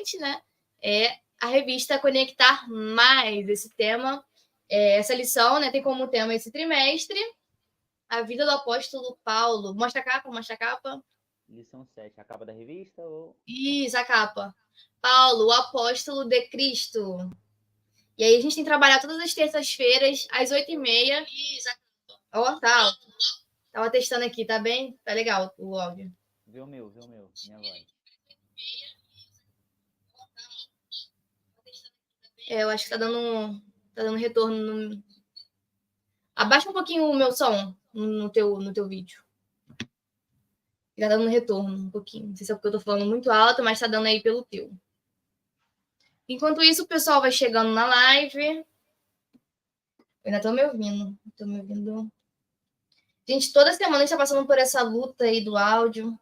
gente, né? É a revista Conectar Mais. Esse tema, essa lição, né, tem como tema esse trimestre a vida do apóstolo Paulo. Mostra a capa, mostra a capa. Lição 7, a capa da revista ou... Isso, a capa. Paulo, o apóstolo de Cristo. E aí a gente tem que trabalhar todas as terças-feiras, às 8h30. Ó, tá. Tava testando aqui, tá bem? Tá legal o áudio. Vê o meu, minha voz. Eu acho que tá dando retorno. Abaixa um pouquinho o meu som no teu vídeo. Tá dando retorno um pouquinho. Não sei se é porque eu tô falando muito alto, mas tá dando aí pelo teu. Enquanto isso, o pessoal vai chegando na live. Eu ainda tô me ouvindo. Tô me ouvindo. Gente, toda semana a gente tá passando por essa luta aí do áudio.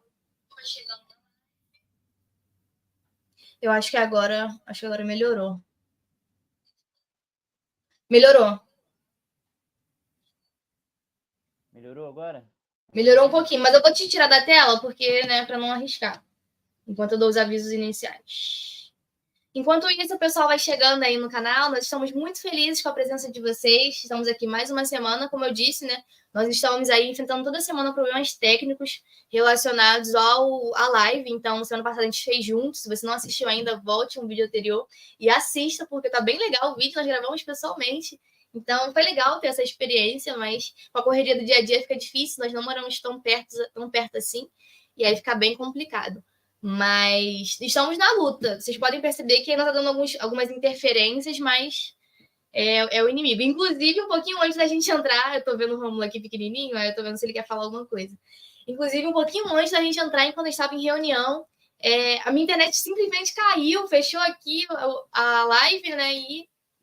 Eu acho que agora melhorou. Melhorou. Melhorou agora? Melhorou um pouquinho, mas eu vou te tirar da tela porque, né, para não arriscar. Enquanto eu dou os avisos iniciais. Enquanto isso, o pessoal vai chegando aí no canal. Nós estamos muito felizes com a presença de vocês. Estamos aqui mais uma semana, como eu disse, né? Nós estamos aí enfrentando toda semana problemas técnicos relacionados à live. Então, semana passada a gente fez juntos. Se você não assistiu ainda, volte um vídeo anterior e assista, porque tá bem legal o vídeo. Nós gravamos pessoalmente. Então, foi legal ter essa experiência, mas com a correria do dia a dia fica difícil. Nós não moramos tão perto assim. E aí fica bem complicado. Mas estamos na luta. Vocês podem perceber que ainda está dando algumas interferências, mas é o inimigo. Inclusive, um pouquinho antes da gente entrar, eu tô vendo o Romulo aqui pequenininho, aí eu tô vendo se ele quer falar alguma coisa. Inclusive, um pouquinho antes da gente entrar, enquanto eu estava em reunião, a minha internet simplesmente caiu, fechou aqui a live, né?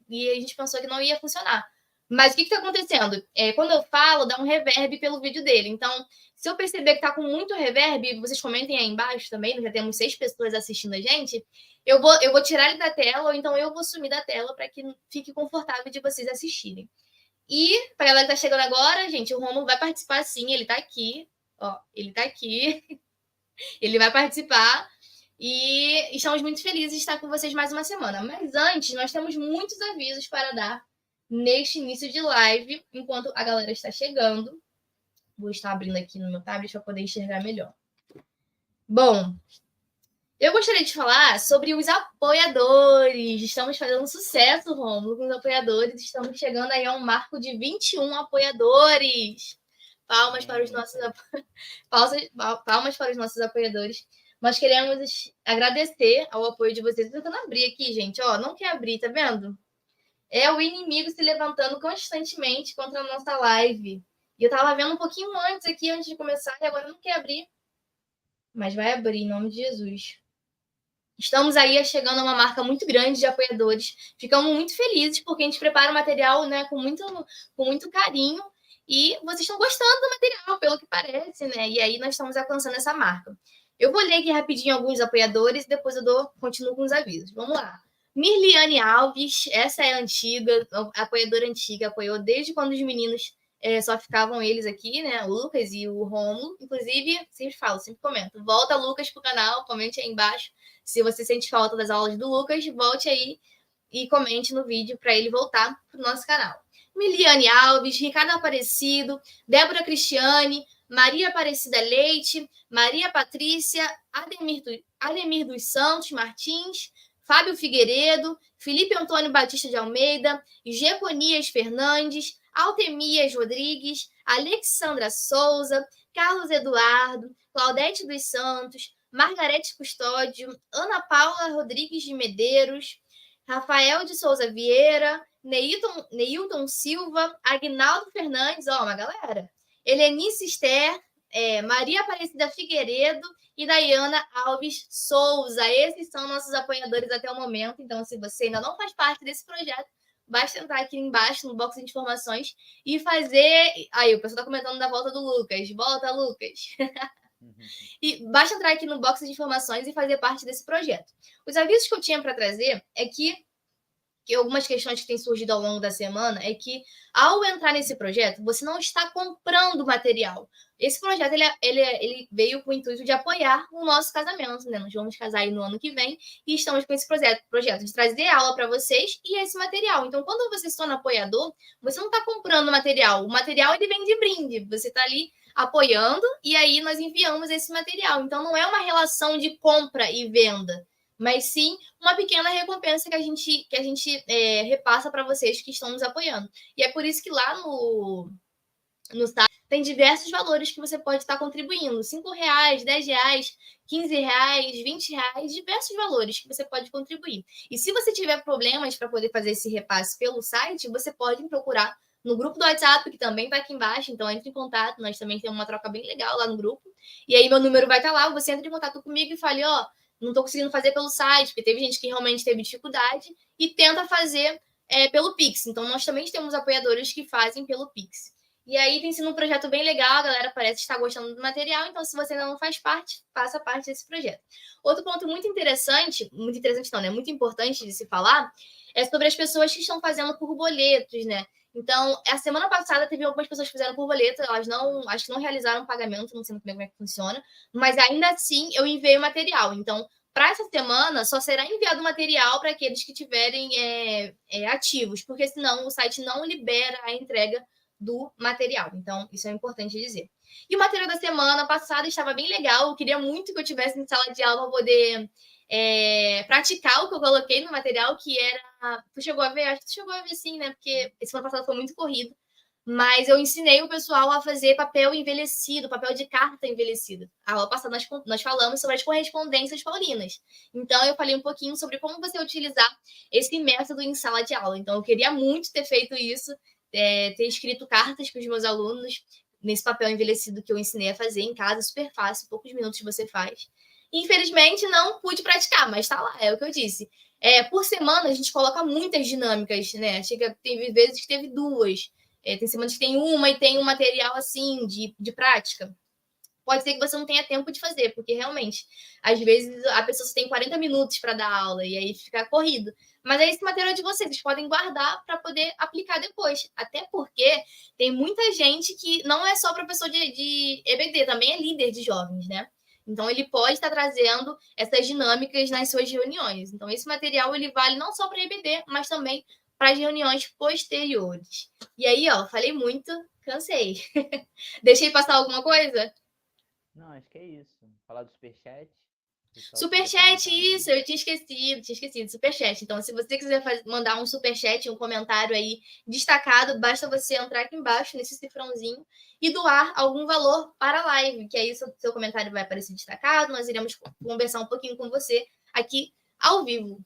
E a gente pensou que não ia funcionar. Mas o que está acontecendo? Quando eu falo, dá um reverb pelo vídeo dele. Então, se eu perceber que tá com muito reverb, vocês comentem aí embaixo também, já temos 6 pessoas assistindo a gente, eu vou tirar ele da tela, ou então eu vou sumir da tela para que fique confortável de vocês assistirem. E, para galera que tá chegando agora, gente, o Romulo vai participar sim, ele tá aqui. Ó, ele tá aqui. Ele vai participar. E estamos muito felizes de estar com vocês mais uma semana. Mas antes, nós temos muitos avisos para dar neste início de live, enquanto a galera está chegando. Vou estar abrindo aqui no meu tablet para poder enxergar melhor. Bom, eu gostaria de falar sobre os apoiadores. Estamos fazendo sucesso, Romulo, com os apoiadores. Estamos chegando aí a um marco de 21 apoiadores. Palmas para os nossos palmas para os nossos apoiadores. Nós queremos agradecer ao apoio de vocês. Estou tentando abrir aqui, gente. Ó, não quer abrir, tá vendo? É o inimigo se levantando constantemente contra a nossa live. E eu tava vendo um pouquinho antes aqui, antes de começar, e agora não quer abrir. Mas vai abrir, em nome de Jesus. Estamos aí chegando a uma marca muito grande de apoiadores. Ficamos muito felizes, porque a gente prepara o material, né, com muito carinho. E vocês estão gostando do material, pelo que parece, né? E aí nós estamos alcançando essa marca. Eu vou ler aqui rapidinho alguns apoiadores e depois eu continuo com os avisos. Vamos lá. Mirliane Alves, essa é a antiga, apoiadora antiga, apoiou desde quando os meninos só ficavam eles aqui, né? O Lucas e o Romulo. Inclusive, sempre falo, sempre comento. Volta, Lucas, pro canal, comente aí embaixo. Se você sente falta das aulas do Lucas, volte aí e comente no vídeo para ele voltar pro nosso canal. Miliane Alves, Ricardo Aparecido, Débora Cristiane, Maria Aparecida Leite, Maria Patrícia, Ademir dos Santos Martins, Fábio Figueiredo, Felipe Antônio Batista de Almeida, Jeconias Fernandes, Altemias Rodrigues, Alexandra Souza, Carlos Eduardo, Claudete dos Santos, Margarete Custódio, Ana Paula Rodrigues de Medeiros, Rafael de Souza Vieira, Neilton Silva, Agnaldo Fernandes, ó, uma galera. Helenice Esther, Maria Aparecida Figueiredo e Dayana Alves Souza. Esses são nossos apoiadores até o momento. Então, se você ainda não faz parte desse projeto, basta entrar aqui embaixo no box de informações e fazer... Aí, o pessoal está comentando da volta do Lucas. Volta, Lucas! E basta entrar aqui no box de informações e fazer parte desse projeto. Os avisos que eu tinha para trazer é que que algumas questões que têm surgido ao longo da semana é que, ao entrar nesse projeto, você não está comprando material. Esse projeto ele veio com o intuito de apoiar o nosso casamento, né? Nós vamos casar aí no ano que vem e estamos com esse projeto de trazer aula para vocês e esse material. Então, quando você se torna apoiador, você não está comprando material. O material ele vem de brinde. Você está ali apoiando e aí nós enviamos esse material. Então, não é uma relação de compra e venda, mas sim uma pequena recompensa que a gente repassa para vocês que estão nos apoiando. E é por isso que lá no site tem diversos valores que você pode estar contribuindo. R$ 5, R$ 10, R$ 15, R$ 20, diversos valores que você pode contribuir. E se você tiver problemas para poder fazer esse repasse pelo site, você pode me procurar no grupo do WhatsApp, que também está aqui embaixo, então entre em contato, nós também temos uma troca bem legal lá no grupo. E aí meu número vai estar lá, você entra em contato comigo e fale, ó, não estou conseguindo fazer pelo site, porque teve gente que realmente teve dificuldade, e tenta fazer pelo Pix. Então nós também temos apoiadores que fazem pelo Pix. E aí tem sido um projeto bem legal, a galera parece estar gostando do material, então se você ainda não faz parte, faça parte desse projeto. Outro ponto muito interessante não, né? Muito importante de se falar, é sobre as pessoas que estão fazendo por boletos, né? Então, a semana passada teve algumas pessoas que fizeram por boleto, elas não, acho que não realizaram pagamento, não sei muito bem como é que funciona, mas ainda assim eu enviei o material. Então, para essa semana, só será enviado material para aqueles que tiverem ativos, porque senão o site não libera a entrega do material. Então, isso é importante dizer. E o material da semana passada estava bem legal. Eu queria muito que eu tivesse em sala de aula para poder praticar o que eu coloquei no material, que era. Tu chegou a ver? Acho que tu chegou a ver sim, né? Porque esse ano passado foi muito corrido. Mas eu ensinei o pessoal a fazer papel envelhecido, papel de carta envelhecido. A aula passada nós falamos sobre as correspondências paulinas. Então, eu falei um pouquinho sobre como você utilizar esse método em sala de aula. Então, eu queria muito ter feito isso, ter escrito cartas para os meus alunos nesse papel envelhecido que eu ensinei a fazer em casa, super fácil, poucos minutos você faz. Infelizmente, não pude praticar, mas tá lá, é o que eu disse. Por semana, a gente coloca muitas dinâmicas, né? Teve vezes que teve duas. Tem semanas que tem uma e tem um material assim de prática. Pode ser que você não tenha tempo de fazer, porque realmente, às vezes, a pessoa só tem 40 minutos para dar aula e aí fica corrido. Mas é esse material de vocês podem guardar para poder aplicar depois. Até porque tem muita gente que não é só professor de EBD, também é líder de jovens, né? Então, ele pode estar trazendo essas dinâmicas nas suas reuniões. Então, esse material ele vale não só para EBD, mas também para as reuniões posteriores. E aí, ó, falei muito, cansei. Deixei passar alguma coisa? Não, acho que é isso. Falar do superchat. Superchat, isso, eu tinha esquecido, superchat. Então, se você quiser mandar um superchat, um comentário aí destacado, basta você entrar aqui embaixo nesse cifrãozinho e doar algum valor para a live, que aí seu comentário vai aparecer destacado, nós iremos conversar um pouquinho com você aqui ao vivo.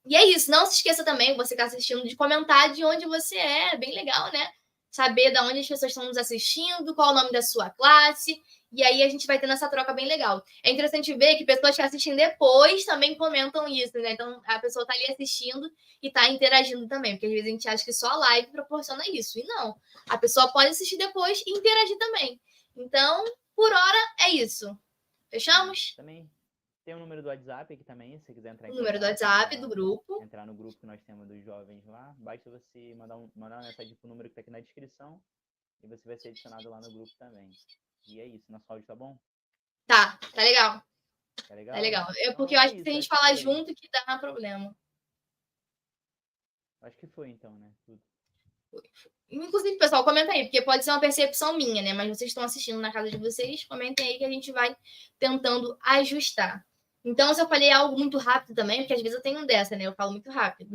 E é isso, não se esqueça também, você que está assistindo, de comentar de onde você é bem legal, né? Saber de onde as pessoas estão nos assistindo, qual o nome da sua classe, e aí a gente vai tendo essa troca bem legal. É interessante ver que pessoas que assistem depois também comentam isso, né? Então a pessoa está ali assistindo e está interagindo também, porque às vezes a gente acha que só a live proporciona isso, e não. A pessoa pode assistir depois e interagir também. Então, por hora, é isso. Fechamos? Também tem o número do WhatsApp aqui também, se você quiser entrar O em número do contato, WhatsApp do grupo. entrar no grupo que nós temos dos jovens lá. Basta você mandar uma mensagem pro número que tá aqui na descrição e você vai ser adicionado lá no grupo também. E é isso, nosso áudio tá bom? Tá legal. Tá É legal? legal. Porque eu Então é acho que se a isso, gente acho que falar foi. junto que dá problema. Acho que foi então, né? Tudo. Inclusive, pessoal, comenta aí, porque pode ser uma percepção minha, né? Mas vocês estão assistindo na casa de vocês, comentem aí que a gente vai tentando ajustar. Então, se eu falei algo muito rápido também, porque às vezes eu tenho dessa, né? Eu falo muito rápido.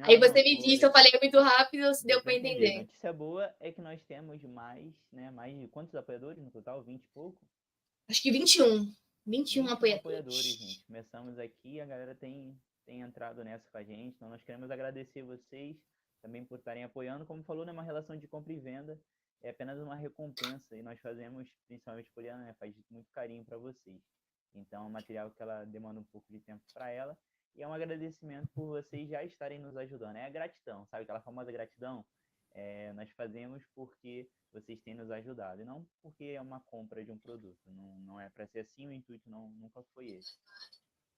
Aí Não, você não, me diz se foi. eu falei muito rápido, se Deu deu para para entender. entender. Notícia boa é que nós temos mais, né? Mais de quantos apoiadores no total? 20 e pouco? Acho que 21. 21 21 apoiadores, apoiadores. gente. Começamos aqui, a galera tem entrado nessa com a gente. Então nós queremos agradecer vocês também por estarem apoiando. Como falou, né, uma relação de compra e venda é apenas uma recompensa e nós fazemos, principalmente por ela, né, faz muito carinho para vocês. Então é um material que ela demanda um pouco de tempo para ela e é um agradecimento por vocês já estarem nos ajudando. É a gratidão, sabe aquela famosa gratidão? Nós fazemos porque vocês têm nos ajudado, e não porque é uma compra de um produto. Não é para ser assim, o intuito nunca foi esse.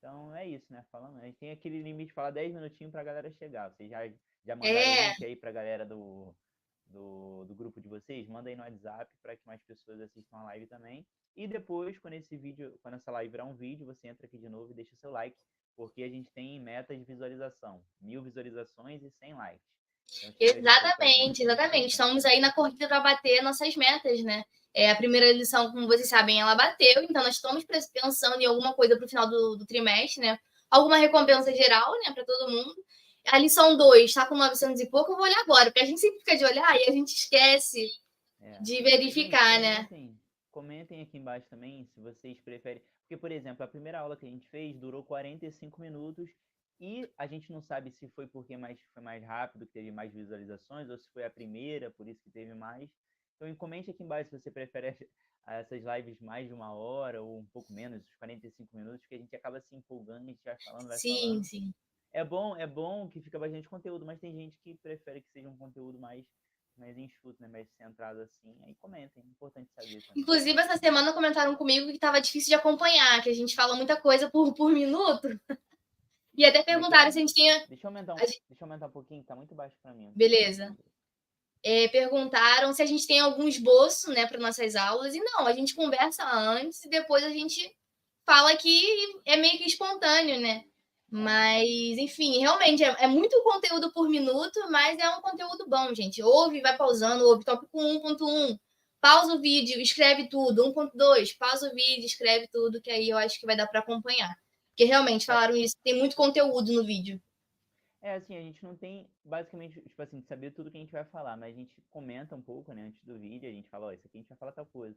Então é isso, né? Falando, a gente tem aquele limite de falar 10 minutinhos pra galera chegar. Vocês já mandaram o É, link aí pra galera do grupo de vocês? Manda aí no WhatsApp para que mais pessoas assistam a live também. E depois, quando essa live virar um vídeo, você entra aqui de novo e deixa seu like, porque a gente tem meta de visualização, 1.000 visualizações e 100 likes. Então chega junto aí com a gente, exatamente, que é muito exatamente. importante. Estamos aí na corrida para bater nossas metas, né? É, a primeira lição, como vocês sabem, ela bateu, então nós estamos pensando em alguma coisa para o final do trimestre, né? Alguma recompensa geral, né, para todo mundo. A lição 2 está com 900 e pouco, eu vou olhar agora, porque a gente sempre fica de olhar e a gente esquece É. de Gente, verificar, né? comentem aqui embaixo também se vocês preferem. Porque, por exemplo, a primeira aula que a gente fez durou 45 minutos e a gente não sabe se foi porque foi mais rápido, que teve mais visualizações, ou se foi a primeira, por isso que teve mais. Então, comente aqui embaixo se você prefere essas lives mais de 1 hora ou um pouco menos, os 45 minutos, porque a gente acaba se empolgando, a gente vai falando, vai Sim, falando. sim. É bom que fica bastante conteúdo, mas tem gente que prefere que seja um conteúdo mais enxuto, né? Mais centrado assim. Aí comentem, é importante saber também. Inclusive, essa semana comentaram comigo que estava difícil de acompanhar, que a gente fala muita coisa por minuto. E até Como é que é? perguntaram se a gente tinha. Deixa eu aumentar um pouquinho, que tá muito baixo para mim. Beleza. Perguntaram se a gente tem algum esboço, né, para nossas aulas. E não, a gente conversa antes e depois a gente fala que é meio que espontâneo, né? Mas, enfim, realmente é muito conteúdo por minuto, mas é um conteúdo bom, gente. Ouve, vai pausando, ouve tópico 1.1, pausa o vídeo, escreve tudo. 1.2, pausa o vídeo, escreve tudo, que aí eu acho que vai dar para acompanhar. Porque realmente É, falaram isso, tem muito conteúdo no vídeo. assim, a gente não tem, basicamente, tipo assim, de saber tudo que a gente vai falar, mas a gente comenta um pouco, né, antes do vídeo, a gente fala, ó, isso aqui a gente vai falar tal coisa,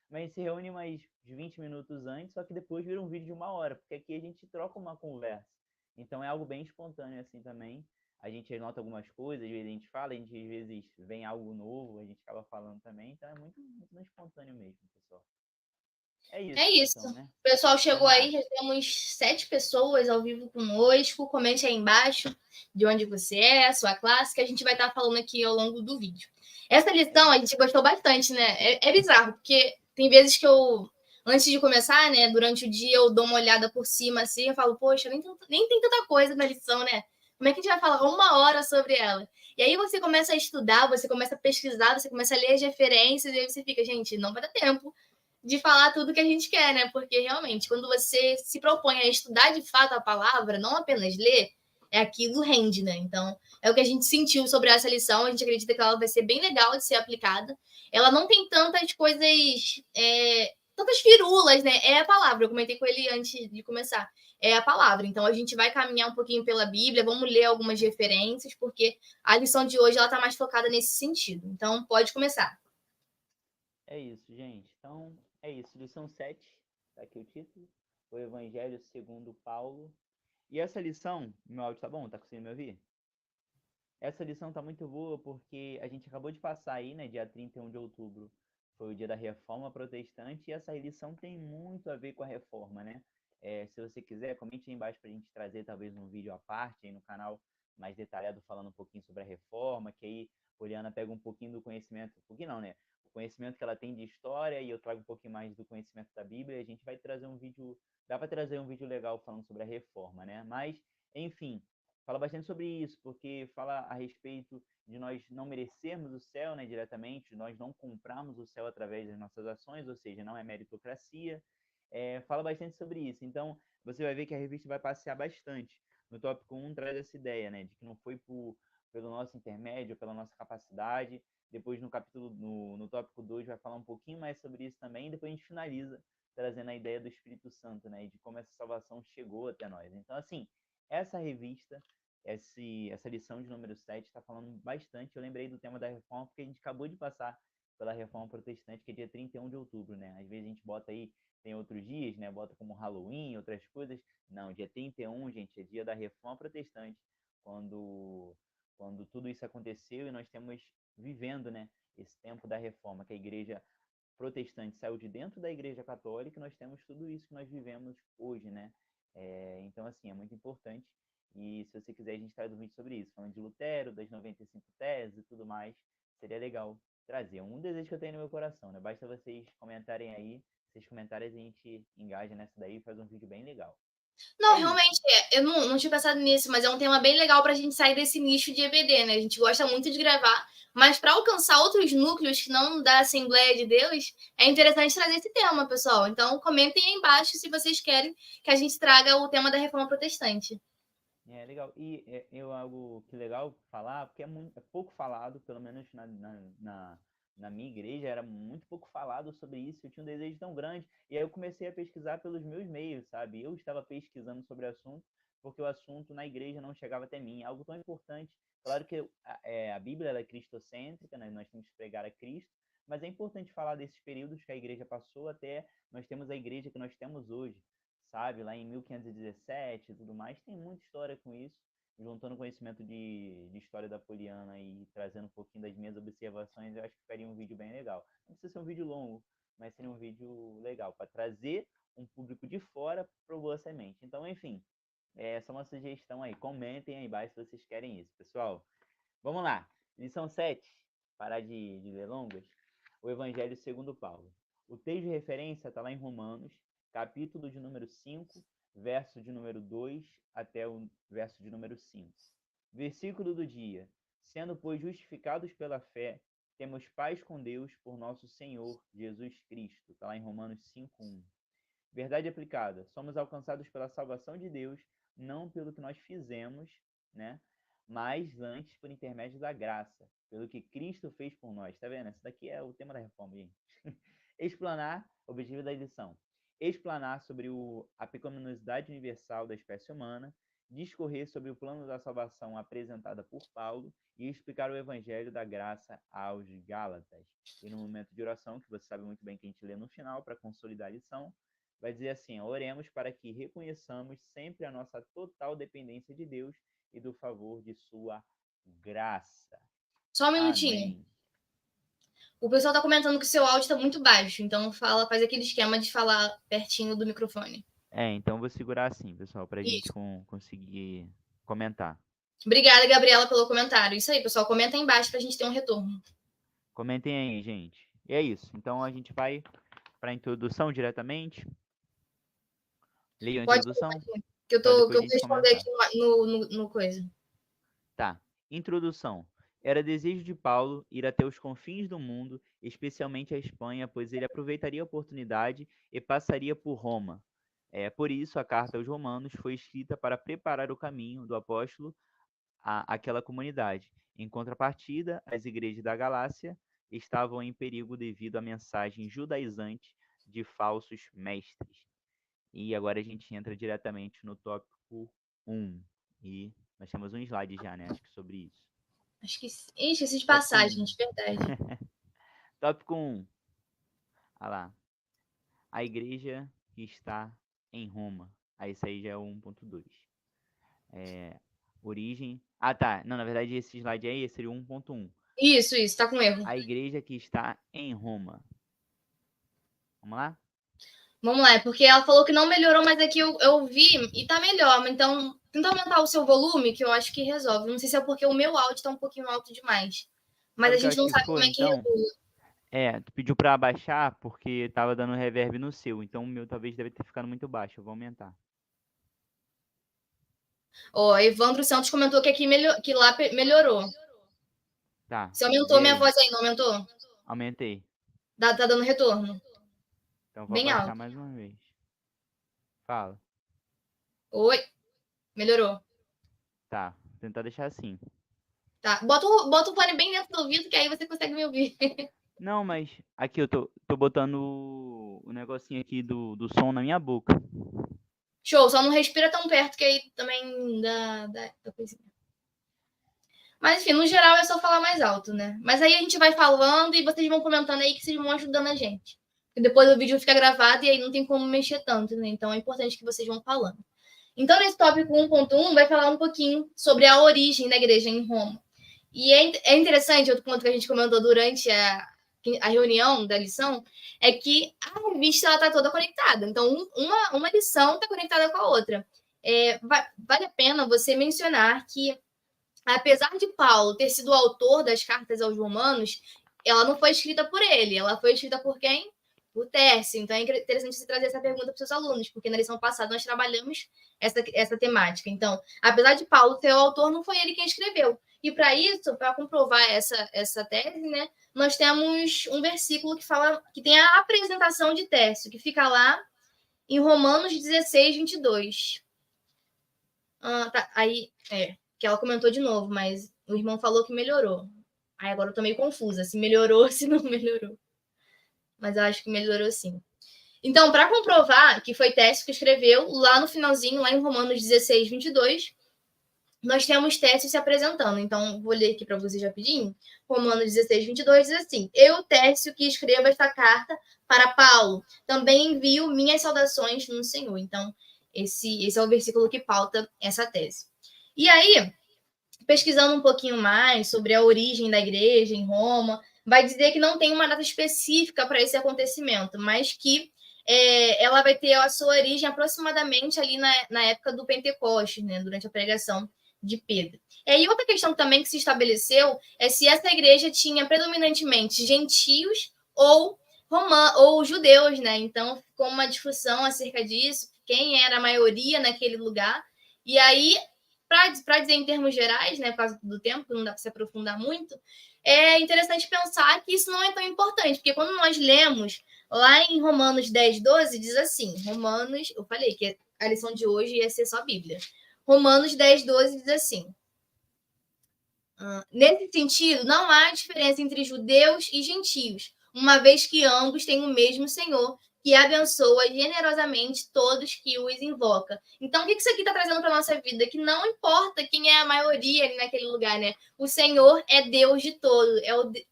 mas a gente se reúne mais de 20 minutos antes, só que depois vira um vídeo de 1 hora, porque aqui a gente troca uma conversa. Então é algo bem espontâneo assim também. A gente anota algumas coisas, às vezes a gente fala, às vezes vem algo novo, a gente acaba falando também, então é muito espontâneo mesmo, pessoal. É É isso, isso. então, né? O pessoal Vamos chegou lá. aí, já temos 7 pessoas ao vivo conosco. Comente aí embaixo de onde você é, a sua classe, que a gente vai estar falando aqui ao longo do vídeo. Essa É lição a isso. gente gostou bastante, né? É bizarro, porque tem vezes que eu, antes de começar, né, durante o dia, eu dou uma olhada por cima assim, eu falo, poxa, nem tem tanta coisa na lição, né? Como é que a gente vai falar 1 hora sobre ela? E aí você começa a estudar, você começa a pesquisar, você começa a ler as referências, e aí você fica, gente, não vai dar tempo de falar tudo que a gente quer, né? Porque realmente, quando você se propõe a estudar de fato a palavra, não apenas ler, aquilo rende, né? Então, é o que a gente sentiu sobre essa lição. A gente acredita que ela vai ser bem legal de ser aplicada. Ela não tem tantas coisas, tantas firulas, né? É a palavra. Eu comentei com ele antes de começar. É a palavra. Então, a gente vai caminhar um pouquinho pela Bíblia, vamos ler algumas referências, porque a lição de hoje ela está mais focada nesse sentido. Então, pode começar. É isso, gente. Então, é isso. Lição 7, tá aqui o título. O Evangelho segundo Paulo. E essa lição, meu áudio tá bom? Tá conseguindo me ouvir? Essa lição tá muito boa porque a gente acabou de passar aí, né, dia 31 de outubro, foi o dia da Reforma Protestante, e essa lição tem muito a ver com a Reforma, né? Se você quiser, comente aí embaixo pra gente trazer talvez um vídeo à parte aí no canal mais detalhado falando um pouquinho sobre a Reforma, que aí a Poliana pega um pouquinho do conhecimento, um pouquinho não, né? O conhecimento que ela tem de história e eu trago um pouquinho mais do conhecimento da Bíblia, e a gente vai trazer um vídeo, dá para trazer um vídeo legal falando sobre a Reforma, né? Mas, enfim, fala bastante sobre isso, porque fala a respeito de nós não merecermos o céu, né, diretamente, nós não comprarmos o céu através das nossas ações, ou seja, não é meritocracia. Fala bastante sobre isso. Então, você vai ver que a revista vai passear bastante. No tópico 1 traz essa ideia, né, de que não foi pelo nosso intermédio, pela nossa capacidade. Depois, no tópico 2, vai falar um pouquinho mais sobre isso também. E depois a gente finaliza trazendo a ideia do Espírito Santo, né, e de como essa salvação chegou até nós. Então, assim, essa revista, essa lição de número 7 está falando bastante. Eu lembrei do tema da reforma porque a gente acabou de passar pela reforma protestante, que é dia 31 de outubro, né? Às vezes a gente bota aí, tem outros dias, né? Bota como Halloween, outras coisas. Não, dia 31, gente, é dia da reforma protestante, quando, quando tudo isso aconteceu e nós temos vivendo, né? Esse tempo da reforma, que a igreja protestante saiu de dentro da igreja católica, e nós temos tudo isso que nós vivemos hoje, né? Então, assim, é muito importante. E se você quiser, a gente traz um vídeo sobre isso, falando de Lutero, das 95 teses e tudo mais. Seria legal trazer. Um desejo que eu tenho no meu coração, né? Basta vocês comentarem aí. Vocês comentarem, a gente engaja nessa daí e faz um vídeo bem legal. Não, É isso. realmente, eu não tinha pensado nisso, mas é um tema bem legal pra gente sair desse nicho de EBD, né? A gente gosta muito de gravar, mas para alcançar outros núcleos que não da Assembleia de Deus, é interessante trazer esse tema, pessoal. Então, comentem aí embaixo se vocês querem que a gente traga o tema da Reforma Protestante. É legal. E algo que legal falar, porque é pouco falado, pelo menos na minha igreja, era muito pouco falado sobre isso. Eu tinha um desejo tão grande. E aí eu comecei a pesquisar pelos meus meios, sabe? Eu estava pesquisando sobre o assunto, porque o assunto na igreja não chegava até mim. Algo tão importante. Claro que a Bíblia ela é cristocêntrica, né? Nós temos que pregar a Cristo, mas é importante falar desses períodos que a igreja passou até nós temos a igreja que nós temos hoje, sabe, lá em 1517 e tudo mais, tem muita história com isso, juntando conhecimento de história da Poliana e trazendo um pouquinho das minhas observações, eu acho que ficaria um vídeo bem legal. Não precisa ser um vídeo longo, mas seria um vídeo legal, para trazer um público de fora para o Boa Semente. Então, enfim, é só uma sugestão aí, comentem aí embaixo se vocês querem isso, pessoal. Vamos lá, lição 7, parar de ler longas, o Evangelho segundo Paulo. O texto de referência está lá em Romanos, capítulo de número 5, verso de número 2 até o verso de número 5. Versículo do dia. Sendo, pois, justificados pela fé, temos paz com Deus por nosso Senhor Jesus Cristo. Está lá em Romanos 5:1. Verdade aplicada. Somos alcançados pela salvação de Deus, não pelo que nós fizemos, né? Mas antes por intermédio da graça, pelo que Cristo fez por nós. Tá vendo? Esse daqui é o tema da reforma, gente. Explanar, objetivo da edição. Explanar sobre a pecaminosidade universal da espécie humana, discorrer sobre o plano da salvação apresentada por Paulo e explicar o evangelho da graça aos Gálatas. E no momento de oração, que você sabe muito bem que a gente lê no final para consolidar a lição, vai dizer assim: oremos para que reconheçamos sempre a nossa total dependência de Deus e do favor de sua graça. Só um minutinho. Amém. O pessoal tá comentando que o seu áudio tá muito baixo, então faz aquele esquema de falar pertinho do microfone. Então vou segurar assim, pessoal, para a gente Isso. conseguir comentar. Obrigada, Gabriela, pelo comentário. Isso aí, pessoal. Comenta aí embaixo pra gente ter um retorno. Comentem aí, gente. E é isso. Então a gente vai para a introdução diretamente. Leia a Pode introdução, que eu para depois a vou gente responder comentar. aqui no coisa. Tá. Introdução. Era desejo de Paulo ir até os confins do mundo, especialmente a Espanha, pois ele aproveitaria a oportunidade e passaria por Roma. Por isso, a carta aos Romanos foi escrita para preparar o caminho do apóstolo àquela comunidade. Em contrapartida, as igrejas da Galácia estavam em perigo devido à mensagem judaizante de falsos mestres. E agora a gente entra diretamente no tópico 1. E nós temos um slide já, né? Acho que sobre isso. Acho que. Ih, esqueci de Tópico passar, 1. gente, verdade. Tópico 1. Olha lá. A igreja que está em Roma. Aí isso aí já é o 1.2. Origem. Ah, tá. Não, na verdade esse slide aí seria o 1.1. Isso, tá com erro. A igreja que está em Roma. Vamos lá? Vamos lá, é porque ela falou que não melhorou, mas aqui eu vi e tá melhor. Então, tenta aumentar o seu volume, que eu acho que resolve. Não sei se é porque o meu áudio tá um pouquinho alto demais. Mas Sabe a o que eu gente acho não que sabe como foi, é que então? regula. Tu pediu para abaixar porque tava dando reverb no seu. Então o meu talvez deve ter ficado muito baixo. Eu vou aumentar. Ó, Evandro Santos comentou que aqui que lá melhorou. Tá. Você aumentou Vê minha aí. voz aí, não aumentou? Aumentei. Tá dando retorno. Então vou Bem abaixar alto. mais uma vez. Fala. Oi, melhorou. Tá. Vou tentar deixar assim. Tá. Bota o fone bem dentro do ouvido, que aí você consegue me ouvir. Não, mas aqui eu tô botando o negocinho aqui do som na minha boca. Show, só não respira tão perto, que aí também dá coisinha. Mas, enfim, no geral é só falar mais alto, né? Mas aí a gente vai falando e vocês vão comentando aí que vocês vão ajudando a gente. Porque depois o vídeo fica gravado e aí não tem como mexer tanto, né? Então é importante que vocês vão falando. Então, nesse tópico 1.1, vai falar um pouquinho sobre a origem da igreja em Roma. E é interessante, outro ponto que a gente comentou durante a reunião da lição, é que a revista está toda conectada. Então, uma lição está conectada com a outra. Vale a pena você mencionar que, apesar de Paulo ter sido o autor das cartas aos Romanos, ela não foi escrita por ele. Ela foi escrita por quem? por Tércio. Então é interessante você trazer essa pergunta para os seus alunos, porque na lição passada nós trabalhamos essa temática. Então, apesar de Paulo ser o autor, não foi ele quem escreveu. E para isso, para comprovar essa tese, né, nós temos um versículo que fala que tem a apresentação de Tércio, que fica lá em Romanos 16, 22. Tá, aí, que ela comentou de novo, mas o irmão falou que melhorou. Aí agora eu tô meio confusa, se melhorou ou se não melhorou. Mas eu acho que melhorou sim. Então, para comprovar que foi Tércio que escreveu, lá no finalzinho, lá em Romanos 16, 22, nós temos Tércio se apresentando. Então, vou ler aqui para vocês rapidinho. Romanos 16, 22 diz assim: Eu, Tércio, que escrevo esta carta para Paulo, também envio minhas saudações no Senhor. Então, esse é o versículo que pauta essa tese. E aí, pesquisando um pouquinho mais sobre a origem da igreja em Roma, vai dizer que não tem uma data específica para esse acontecimento, mas que ela vai ter a sua origem aproximadamente ali na época do Pentecostes, né, durante a pregação de Pedro. E outra questão também que se estabeleceu é se essa igreja tinha predominantemente gentios ou judeus, né? Então ficou uma discussão acerca disso, quem era a maioria naquele lugar. E aí, para dizer em termos gerais, né, por causa do tempo, que não dá para se aprofundar muito, é interessante pensar que isso não é tão importante, porque quando nós lemos lá em Romanos 10, 12, diz assim, Romanos, eu falei que a lição de hoje ia ser só Bíblia. Romanos 10, 12 diz assim, nesse sentido, não há diferença entre judeus e gentios, uma vez que ambos têm o mesmo Senhor, que abençoa generosamente todos que os invoca. Então, o que isso aqui está trazendo para a nossa vida? Que não importa quem é a maioria ali naquele lugar, né? O Senhor é Deus de todos,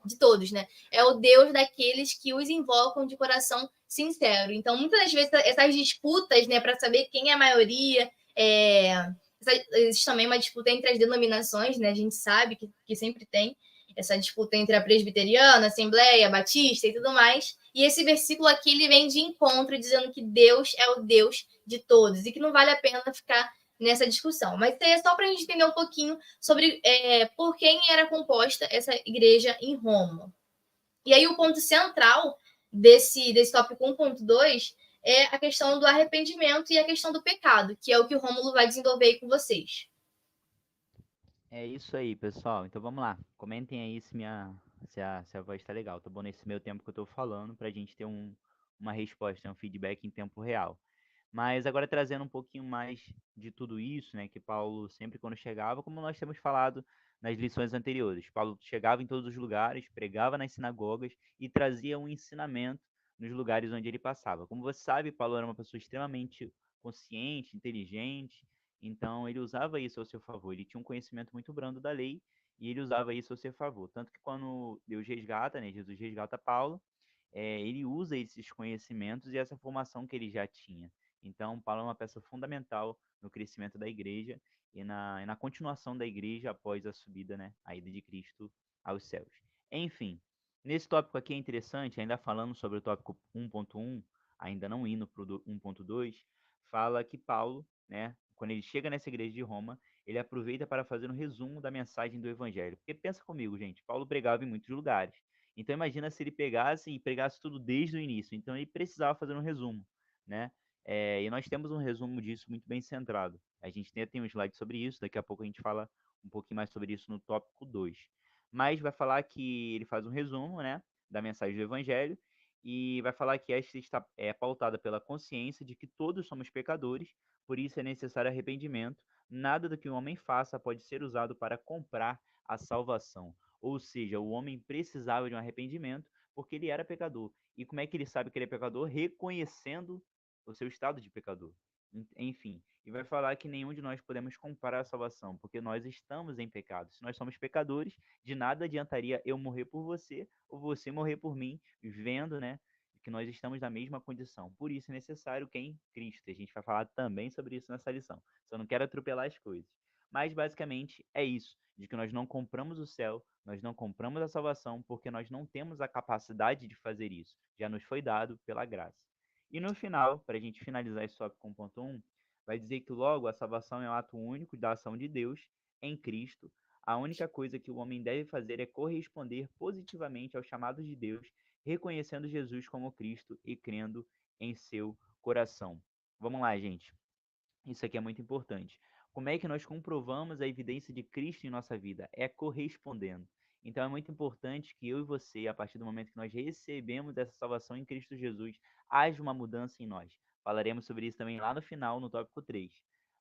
de todos, né? É o Deus daqueles que os invocam de coração sincero. Então, muitas das vezes, essas disputas, né, para saber quem é a maioria, existe também uma disputa entre as denominações, né? A gente sabe que sempre tem essa disputa entre a presbiteriana, a assembleia, a batista e tudo mais. E esse versículo aqui ele vem de encontro, dizendo que Deus é o Deus de todos e que não vale a pena ficar nessa discussão. Mas é só para a gente entender um pouquinho sobre por quem era composta essa igreja em Roma. E aí o ponto central desse tópico 1.2 é a questão do arrependimento e a questão do pecado, que é o que o Rômulo vai desenvolver aí com vocês. É isso aí, pessoal. Então vamos lá. Comentem aí se a voz está legal. Tá bom nesse meio tempo que eu estou falando para a gente ter uma resposta, um feedback em tempo real. Mas agora trazendo um pouquinho mais de tudo isso, né, que Paulo sempre quando chegava, como nós temos falado nas lições anteriores, Paulo chegava em todos os lugares, pregava nas sinagogas e trazia um ensinamento nos lugares onde ele passava. Como você sabe, Paulo era uma pessoa extremamente consciente, inteligente, então ele usava isso ao seu favor. Ele tinha um conhecimento muito brando da lei e ele usava isso ao seu favor. Tanto que quando Deus resgata, né, Jesus resgata Paulo, ele usa esses conhecimentos e essa formação que ele já tinha. Então, Paulo é uma peça fundamental no crescimento da igreja e na continuação da igreja após a subida, né, a ida de Cristo aos céus. Enfim, nesse tópico aqui é interessante, ainda falando sobre o tópico 1.1, ainda não indo para o 1.2, fala que Paulo, né, quando ele chega nessa igreja de Roma, ele aproveita para fazer um resumo da mensagem do evangelho. Porque pensa comigo, gente, Paulo pregava em muitos lugares. Então imagina se ele pegasse e pregasse tudo desde o início. Então ele precisava fazer um resumo, né? E nós temos um resumo disso muito bem centrado. A gente tem um slide sobre isso, daqui a pouco a gente fala um pouquinho mais sobre isso no tópico 2. Mas vai falar que ele faz um resumo, né, da mensagem do evangelho e vai falar que esta está pautada pela consciência de que todos somos pecadores, por isso é necessário arrependimento. Nada do que o homem faça pode ser usado para comprar a salvação. Ou seja, o homem precisava de um arrependimento porque ele era pecador. E como é que ele sabe que ele é pecador? Reconhecendo o seu estado de pecador. Enfim, e vai falar que nenhum de nós podemos comprar a salvação, porque nós estamos em pecado. Se nós somos pecadores, de nada adiantaria eu morrer por você ou você morrer por mim, vendo, né, que nós estamos na mesma condição. Por isso é necessário quem? Cristo. A gente vai falar também sobre isso nessa lição. Só não quero atropelar as coisas. Mas basicamente é isso, de que nós não compramos o céu, nós não compramos a salvação, porque nós não temos a capacidade de fazer isso. Já nos foi dado pela graça. E no final, para a gente finalizar esse tópico com ponto 1, vai dizer que logo a salvação é um ato único da ação de Deus em Cristo. A única coisa que o homem deve fazer é corresponder positivamente aos chamados de Deus reconhecendo Jesus como Cristo e crendo em seu coração. Vamos lá, gente. Isso aqui é muito importante. Como é que nós comprovamos a evidência de Cristo em nossa vida? É correspondendo. Então é muito importante que eu e você, a partir do momento que nós recebemos essa salvação em Cristo Jesus, haja uma mudança em nós. Falaremos sobre isso também lá no final, no tópico 3.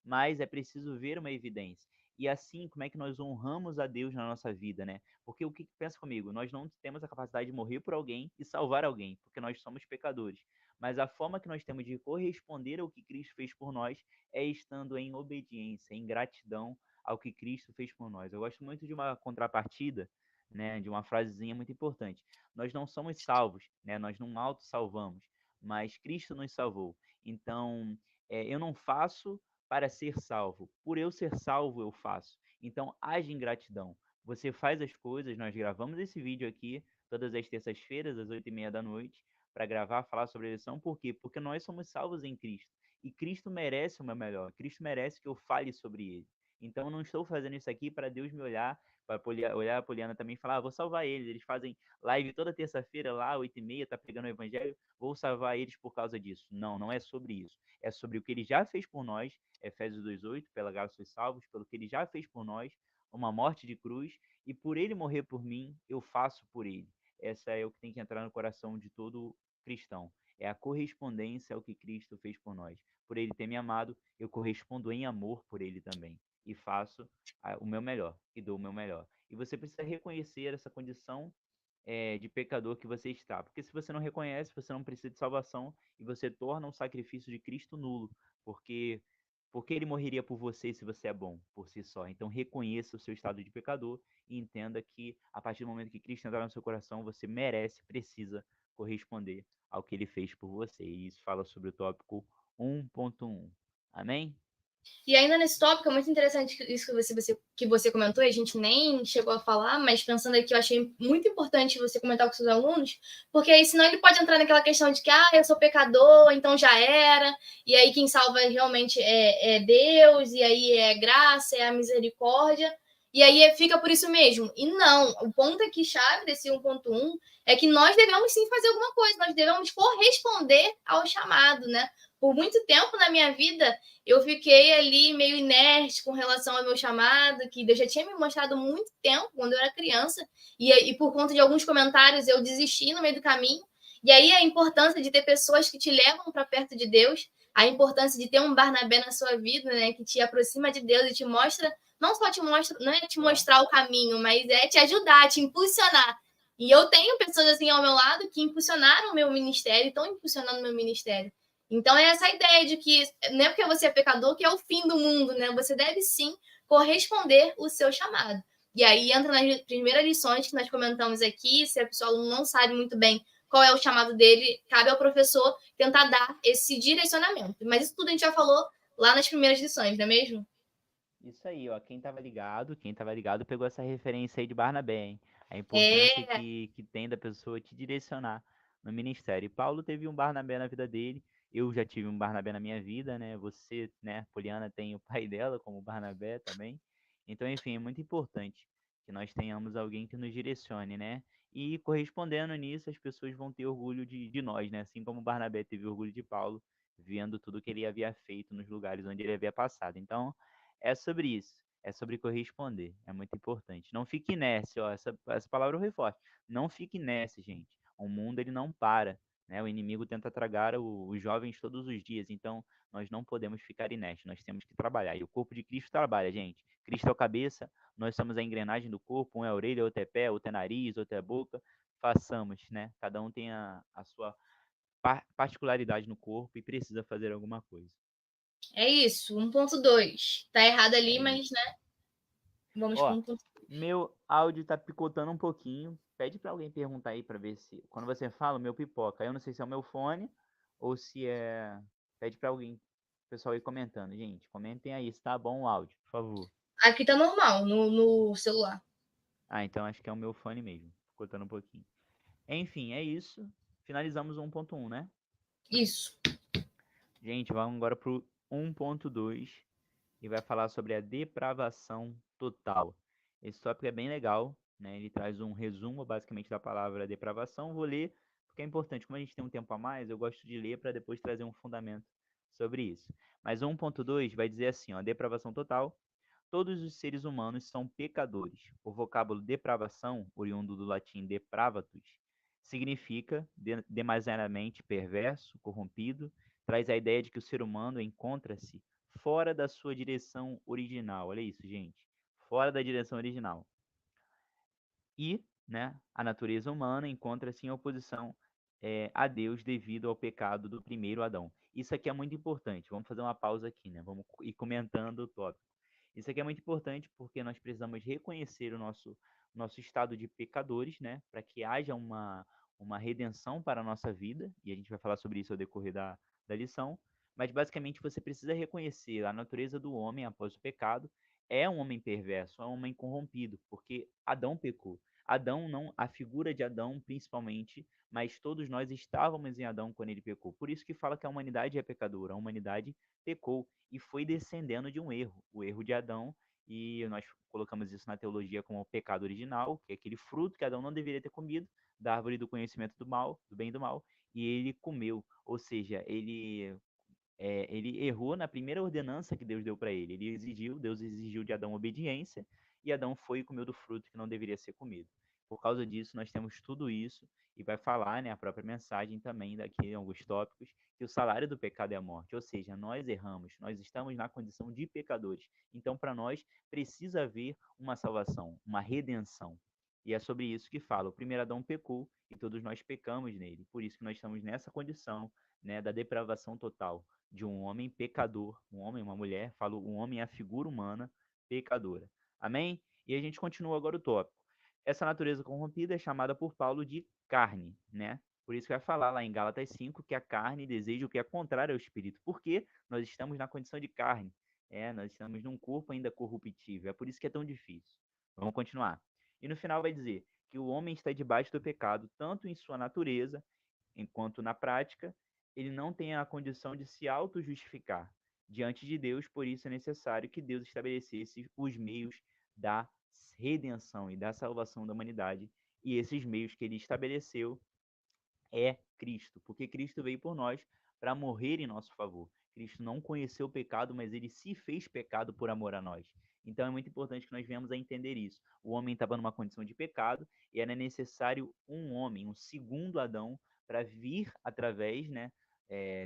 Mas é preciso ver uma evidência. E assim, como é que nós honramos a Deus na nossa vida, né? Porque o que pensa comigo? Nós não temos a capacidade de morrer por alguém e salvar alguém, porque nós somos pecadores. Mas a forma que nós temos de corresponder ao que Cristo fez por nós é estando em obediência, em gratidão ao que Cristo fez por nós. Eu gosto muito de uma contrapartida, né, de uma frasezinha muito importante. Nós não somos salvos, né, nós não auto-salvamos, mas Cristo nos salvou. Então, eu não faço para ser salvo. Por eu ser salvo, eu faço. Então, age em gratidão. Você faz as coisas, nós gravamos esse vídeo aqui todas as terças-feiras, às 8h30 da noite, para gravar, falar sobre a eleição. Por quê? Porque nós somos salvos em Cristo. E Cristo merece o meu melhor. Cristo merece que eu fale sobre ele. Então, eu não estou fazendo isso aqui para Deus me olhar, para olhar a Poliana também e falar, vou salvar eles. Eles fazem live toda terça-feira lá, 8h30, tá pregando o evangelho, vou salvar eles por causa disso. Não, não é sobre isso. É sobre o que ele já fez por nós, Efésios 2:8, pela graça sois salvos, pelo que ele já fez por nós, uma morte de cruz, e por ele morrer por mim, eu faço por ele. Essa é o que tem que entrar no coração de todo cristão. É a correspondência ao que Cristo fez por nós. Por ele ter me amado, eu correspondo em amor por ele também. E faço o meu melhor, e dou o meu melhor. E você precisa reconhecer essa condição de pecador que você está. Porque se você não reconhece, você não precisa de salvação e você torna o sacrifício de Cristo nulo. Porque ele morreria por você se você é bom por si só. Então reconheça o seu estado de pecador e entenda que a partir do momento que Cristo entrar no seu coração, você merece, precisa corresponder ao que ele fez por você. E isso fala sobre o tópico 1.1. Amém? E ainda nesse tópico, é muito interessante isso que você comentou, e a gente nem chegou a falar, mas pensando aqui, eu achei muito importante você comentar com seus alunos, porque aí senão ele pode entrar naquela questão de que, eu sou pecador, então já era, e aí quem salva realmente é Deus, e aí é graça, é a misericórdia, e aí fica por isso mesmo. E não, o ponto aqui chave desse 1.1 é que nós devemos sim fazer alguma coisa, nós devemos corresponder ao chamado, né? Por muito tempo na minha vida, eu fiquei ali meio inerte com relação ao meu chamado, que Deus já tinha me mostrado há muito tempo, quando eu era criança, e por conta de alguns comentários eu desisti no meio do caminho. E aí a importância de ter pessoas que te levam para perto de Deus, a importância de ter um Barnabé na sua vida, né, que te aproxima de Deus e te mostra, não só te mostra, não é te mostrar o caminho, mas é te ajudar, te impulsionar. E eu tenho pessoas assim ao meu lado que impulsionaram o meu ministério, estão impulsionando o meu ministério. Então é essa ideia de que não é porque você é pecador que é o fim do mundo, né? Você deve sim corresponder o seu chamado. E aí entra nas primeiras lições que nós comentamos aqui, se a pessoa não sabe muito bem qual é o chamado dele, cabe ao professor tentar dar esse direcionamento. Mas isso tudo a gente já falou lá nas primeiras lições, não é mesmo? Isso aí, ó. Quem tava ligado pegou essa referência aí de Barnabé, hein? A importância É, que tem da pessoa te direcionar no ministério. E Paulo teve um Barnabé na vida dele. Eu já tive um Barnabé na minha vida, né? Você, né, Poliana, tem o pai dela como Barnabé também. Então, enfim, é muito importante que nós tenhamos alguém que nos direcione, né? E correspondendo nisso, as pessoas vão ter orgulho de nós, né? Assim como Barnabé teve orgulho de Paulo, vendo tudo que ele havia feito nos lugares onde ele havia passado. Então, é sobre isso. É sobre corresponder. É muito importante. Não fique inércia, ó. Essa palavra eu reforço. Não fique inércia, gente. O mundo ele não para. Né? O inimigo tenta tragar os jovens todos os dias. Então, nós não podemos ficar inertes. Nós temos que trabalhar. E o corpo de Cristo trabalha, gente. Cristo é a cabeça. Nós somos a engrenagem do corpo. Um é a orelha, outro é pé, outro é nariz, outro é boca. Façamos, né? Cada um tem a sua particularidade no corpo e precisa fazer alguma coisa. é isso, 1.2. Tá errado ali, É mas, isso. né, vamos Ó, para 1.2. meu áudio tá picotando um pouquinho. Pede pra alguém perguntar aí pra ver se. Quando você fala, o meu pipoca. Eu não sei se é o meu fone ou se é. Pede pra alguém, o pessoal aí comentando. Gente, comentem aí se tá bom o áudio, por favor. Aqui tá normal, no celular. Ah, então acho que é o meu fone mesmo. Picotando um pouquinho. Enfim, é isso. Finalizamos o 1.1, né? Isso. Gente, vamos agora pro 1.2 e vai falar sobre a depravação total. Esse tópico é bem legal, né? Ele traz um resumo basicamente da palavra depravação. Vou ler porque é importante, como a gente tem um tempo a mais, eu gosto de ler para depois trazer um fundamento sobre isso. Mas o 1.2 vai dizer assim, ó, depravação total. Todos os seres humanos são pecadores. O vocábulo depravação, oriundo do latim depravatus, significa demasiadamente perverso, corrompido, traz a ideia de que o ser humano encontra-se fora da sua direção original. Olha isso, gente. Fora da direção original. E, né, a natureza humana encontra-se em oposição a Deus devido ao pecado do primeiro Adão. Isso aqui é muito importante. Vamos fazer uma pausa aqui, né? Vamos ir comentando o tópico. Isso aqui é muito importante porque nós precisamos reconhecer o nosso estado de pecadores, né? Para que haja uma redenção para a nossa vida, e a gente vai falar sobre isso ao decorrer da lição. Mas basicamente você precisa reconhecer a natureza do homem após o pecado. É um homem perverso, é um homem corrompido, porque Adão pecou. Adão não, a figura de Adão principalmente, mas todos nós estávamos em Adão quando ele pecou. Por isso que fala que a humanidade é pecadora, a humanidade pecou e foi descendendo de um erro, o erro de Adão, e nós colocamos isso na teologia como o pecado original, que é aquele fruto que Adão não deveria ter comido, da árvore do conhecimento do mal, do bem e do mal, e ele comeu, ou seja, ele errou na primeira ordenança que Deus deu para ele. Deus exigiu de Adão obediência, e Adão foi e comeu do fruto que não deveria ser comido. Por causa disso, nós temos tudo isso, e vai falar, né, a própria mensagem também, daqui em alguns tópicos, que o salário do pecado é a morte, ou seja, nós erramos, nós estamos na condição de pecadores. Então, para nós, precisa haver uma salvação, uma redenção. E é sobre isso que fala. O primeiro Adão pecou e todos nós pecamos nele. Por isso que nós estamos nessa condição, né, da depravação total de um homem pecador, um homem, uma mulher, falo, um homem é a figura humana pecadora. Amém? E a gente continua agora o tópico. Essa natureza corrompida é chamada por Paulo de carne, né? Por isso que vai falar lá em Gálatas 5 que a carne deseja o que é contrário ao espírito, porque nós estamos na condição de carne, nós estamos num corpo ainda corruptível, é por isso que é tão difícil. Vamos continuar. E no final vai dizer que o homem está debaixo do pecado, tanto em sua natureza, enquanto na prática, ele não tem a condição de se auto-justificar diante de Deus, por isso é necessário que Deus estabelecesse os meios da redenção e da salvação da humanidade, e esses meios que ele estabeleceu é Cristo, porque Cristo veio por nós para morrer em nosso favor. Cristo não conheceu o pecado, mas ele se fez pecado por amor a nós. Então é muito importante que nós venhamos a entender isso. O homem estava numa condição de pecado e era necessário um homem, um segundo Adão, para vir através, né,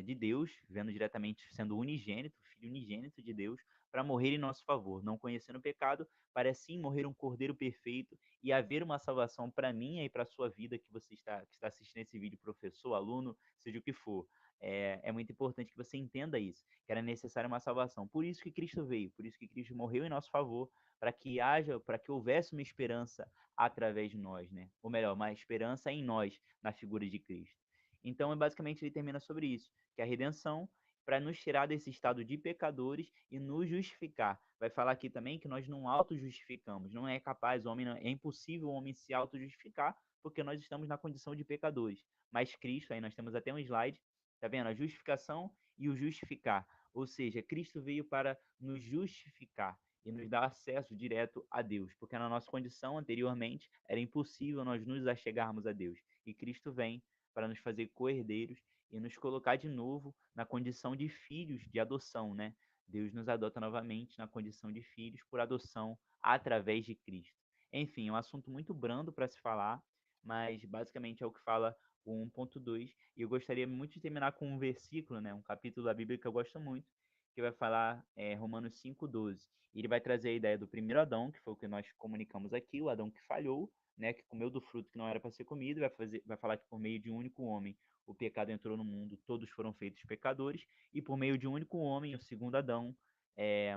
de Deus, vendo diretamente, sendo unigênito, filho unigênito de Deus, para morrer em nosso favor, não conhecendo o pecado, para assim morrer um cordeiro perfeito e haver uma salvação para mim e para a sua vida que que está assistindo esse vídeo, professor, aluno, seja o que for. É muito importante que você entenda isso, que era necessária uma salvação. Por isso que Cristo veio, por isso que Cristo morreu em nosso favor, para que houvesse uma esperança através de nós, né? Ou melhor, uma esperança em nós, na figura de Cristo. Então, basicamente, ele termina sobre isso, que a redenção para nos tirar desse estado de pecadores e nos justificar. Vai falar aqui também que nós não auto-justificamos, não é capaz, é impossível o homem se auto-justificar, porque nós estamos na condição de pecadores. Mas Cristo, aí nós temos até um slide, tá vendo? A justificação e o justificar. Ou seja, Cristo veio para nos justificar e nos dar acesso direto a Deus, porque na nossa condição anteriormente era impossível nós nos achegarmos a Deus. E Cristo vem para nos fazer co-herdeiros e nos colocar de novo na condição de filhos de adoção, né? Deus nos adota novamente na condição de filhos por adoção através de Cristo. Enfim, é um assunto muito brando para se falar, mas basicamente é o que fala o 1.2. E eu gostaria muito de terminar com um versículo, né? Um capítulo da Bíblia que eu gosto muito, que vai falar Romanos 5,12. Ele vai trazer a ideia do primeiro Adão, que foi o que nós comunicamos aqui, o Adão que falhou, né, que comeu do fruto que não era para ser comido, vai falar que por meio de um único homem o pecado entrou no mundo, todos foram feitos pecadores, e por meio de um único homem, o segundo Adão,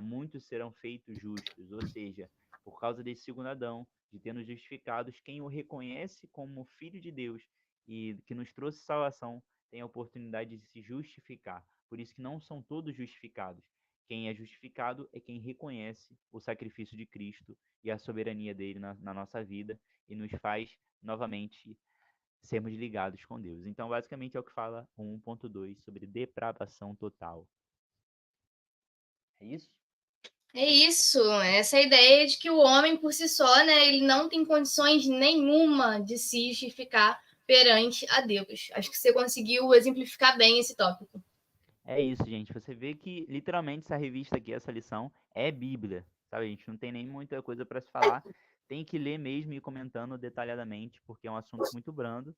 muitos serão feitos justos, ou seja, por causa desse segundo Adão, de ter nos justificados, quem o reconhece como filho de Deus e que nos trouxe salvação, tem a oportunidade de se justificar. Por isso que não são todos justificados. Quem é justificado é quem reconhece o sacrifício de Cristo e a soberania dele na nossa vida e nos faz novamente sermos ligados com Deus. Então, basicamente, é o que fala o 1.2 sobre depravação total. É isso? É isso, essa ideia de que o homem por si só, né, ele não tem condições nenhuma de se justificar, perante a Deus. Acho que você conseguiu exemplificar bem esse tópico. É isso, gente. Você vê que literalmente essa revista aqui, essa lição, é Bíblia, sabe? A gente não tem nem muita coisa para se falar. Tem que ler mesmo e ir comentando detalhadamente, porque é um assunto muito brando.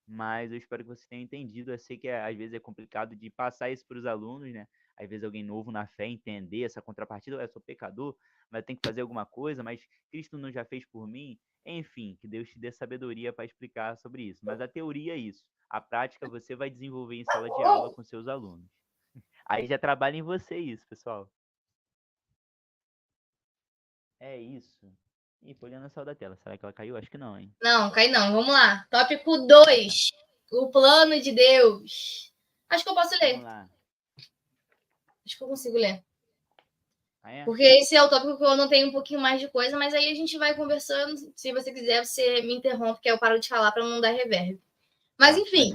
Mas eu espero que você tenha entendido. Eu sei que às vezes é complicado de passar isso para os alunos, né? Às vezes alguém novo na fé entender essa contrapartida. Eu sou pecador, mas eu tenho que fazer alguma coisa, mas Cristo não já fez por mim. Enfim, que Deus te dê sabedoria para explicar sobre isso. Mas a teoria é isso. A prática você vai desenvolver em sala de aula com seus alunos. Aí já trabalha em você isso, pessoal. É isso. Ih, Poliana saiu da tela. Será que ela caiu? Acho que não, hein? Não, cai não. Vamos lá. Tópico Ah, tá. 2. O plano de Deus. Acho que eu posso Vamos ler. lá. Acho que eu consigo ler. Ah, é? Porque esse é o tópico que eu não tenho um pouquinho mais de coisa, mas aí a gente vai conversando. Se você quiser, você me interrompe, que eu paro de falar para não dar reverb. Mas Tá. Mas enfim,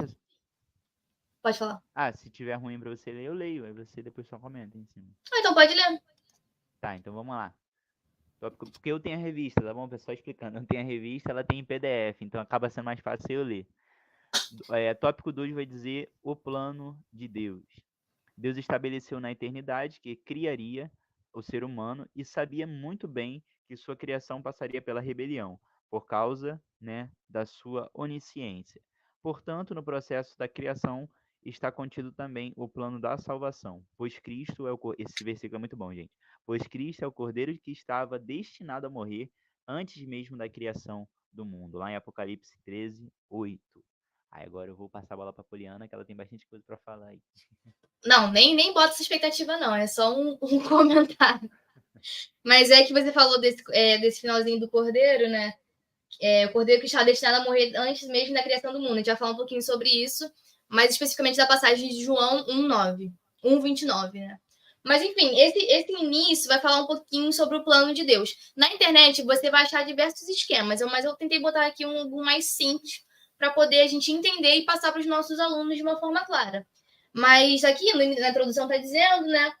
pode falar. se tiver ruim pra você ler, eu leio. Aí você depois só comenta em cima. Ah, então pode ler. Tá, então vamos lá. Tópico, porque eu tenho a revista, tá bom? Pessoal explicando. Eu tenho a revista, ela tem em PDF, então acaba sendo mais fácil eu ler. Tópico 2 vai dizer o plano de Deus. Deus estabeleceu na eternidade que criaria o ser humano e sabia muito bem que sua criação passaria pela rebelião, por causa, né, da sua onisciência. Portanto, no processo da criação está contido também o plano da salvação, pois Cristo é o esse versículo é muito bom, gente. Pois Cristo é o cordeiro que estava destinado a morrer antes mesmo da criação do mundo, lá em Apocalipse 13:8. Aí agora eu vou passar a bola para Poliana, que ela tem bastante coisa para falar aí. Não, nem bota essa expectativa, não. É só um comentário. Mas é que você falou desse finalzinho do cordeiro, né? O cordeiro que está destinado a morrer antes mesmo da criação do mundo. A gente vai falar um pouquinho sobre isso, mais especificamente da passagem de João 1:9, 1:29, né? Mas enfim, esse início vai falar um pouquinho sobre o plano de Deus. Na internet você vai achar diversos esquemas, mas eu tentei botar aqui um mais simples para poder a gente entender e passar para os nossos alunos de uma forma clara. Mas aqui na introdução está dizendo, né,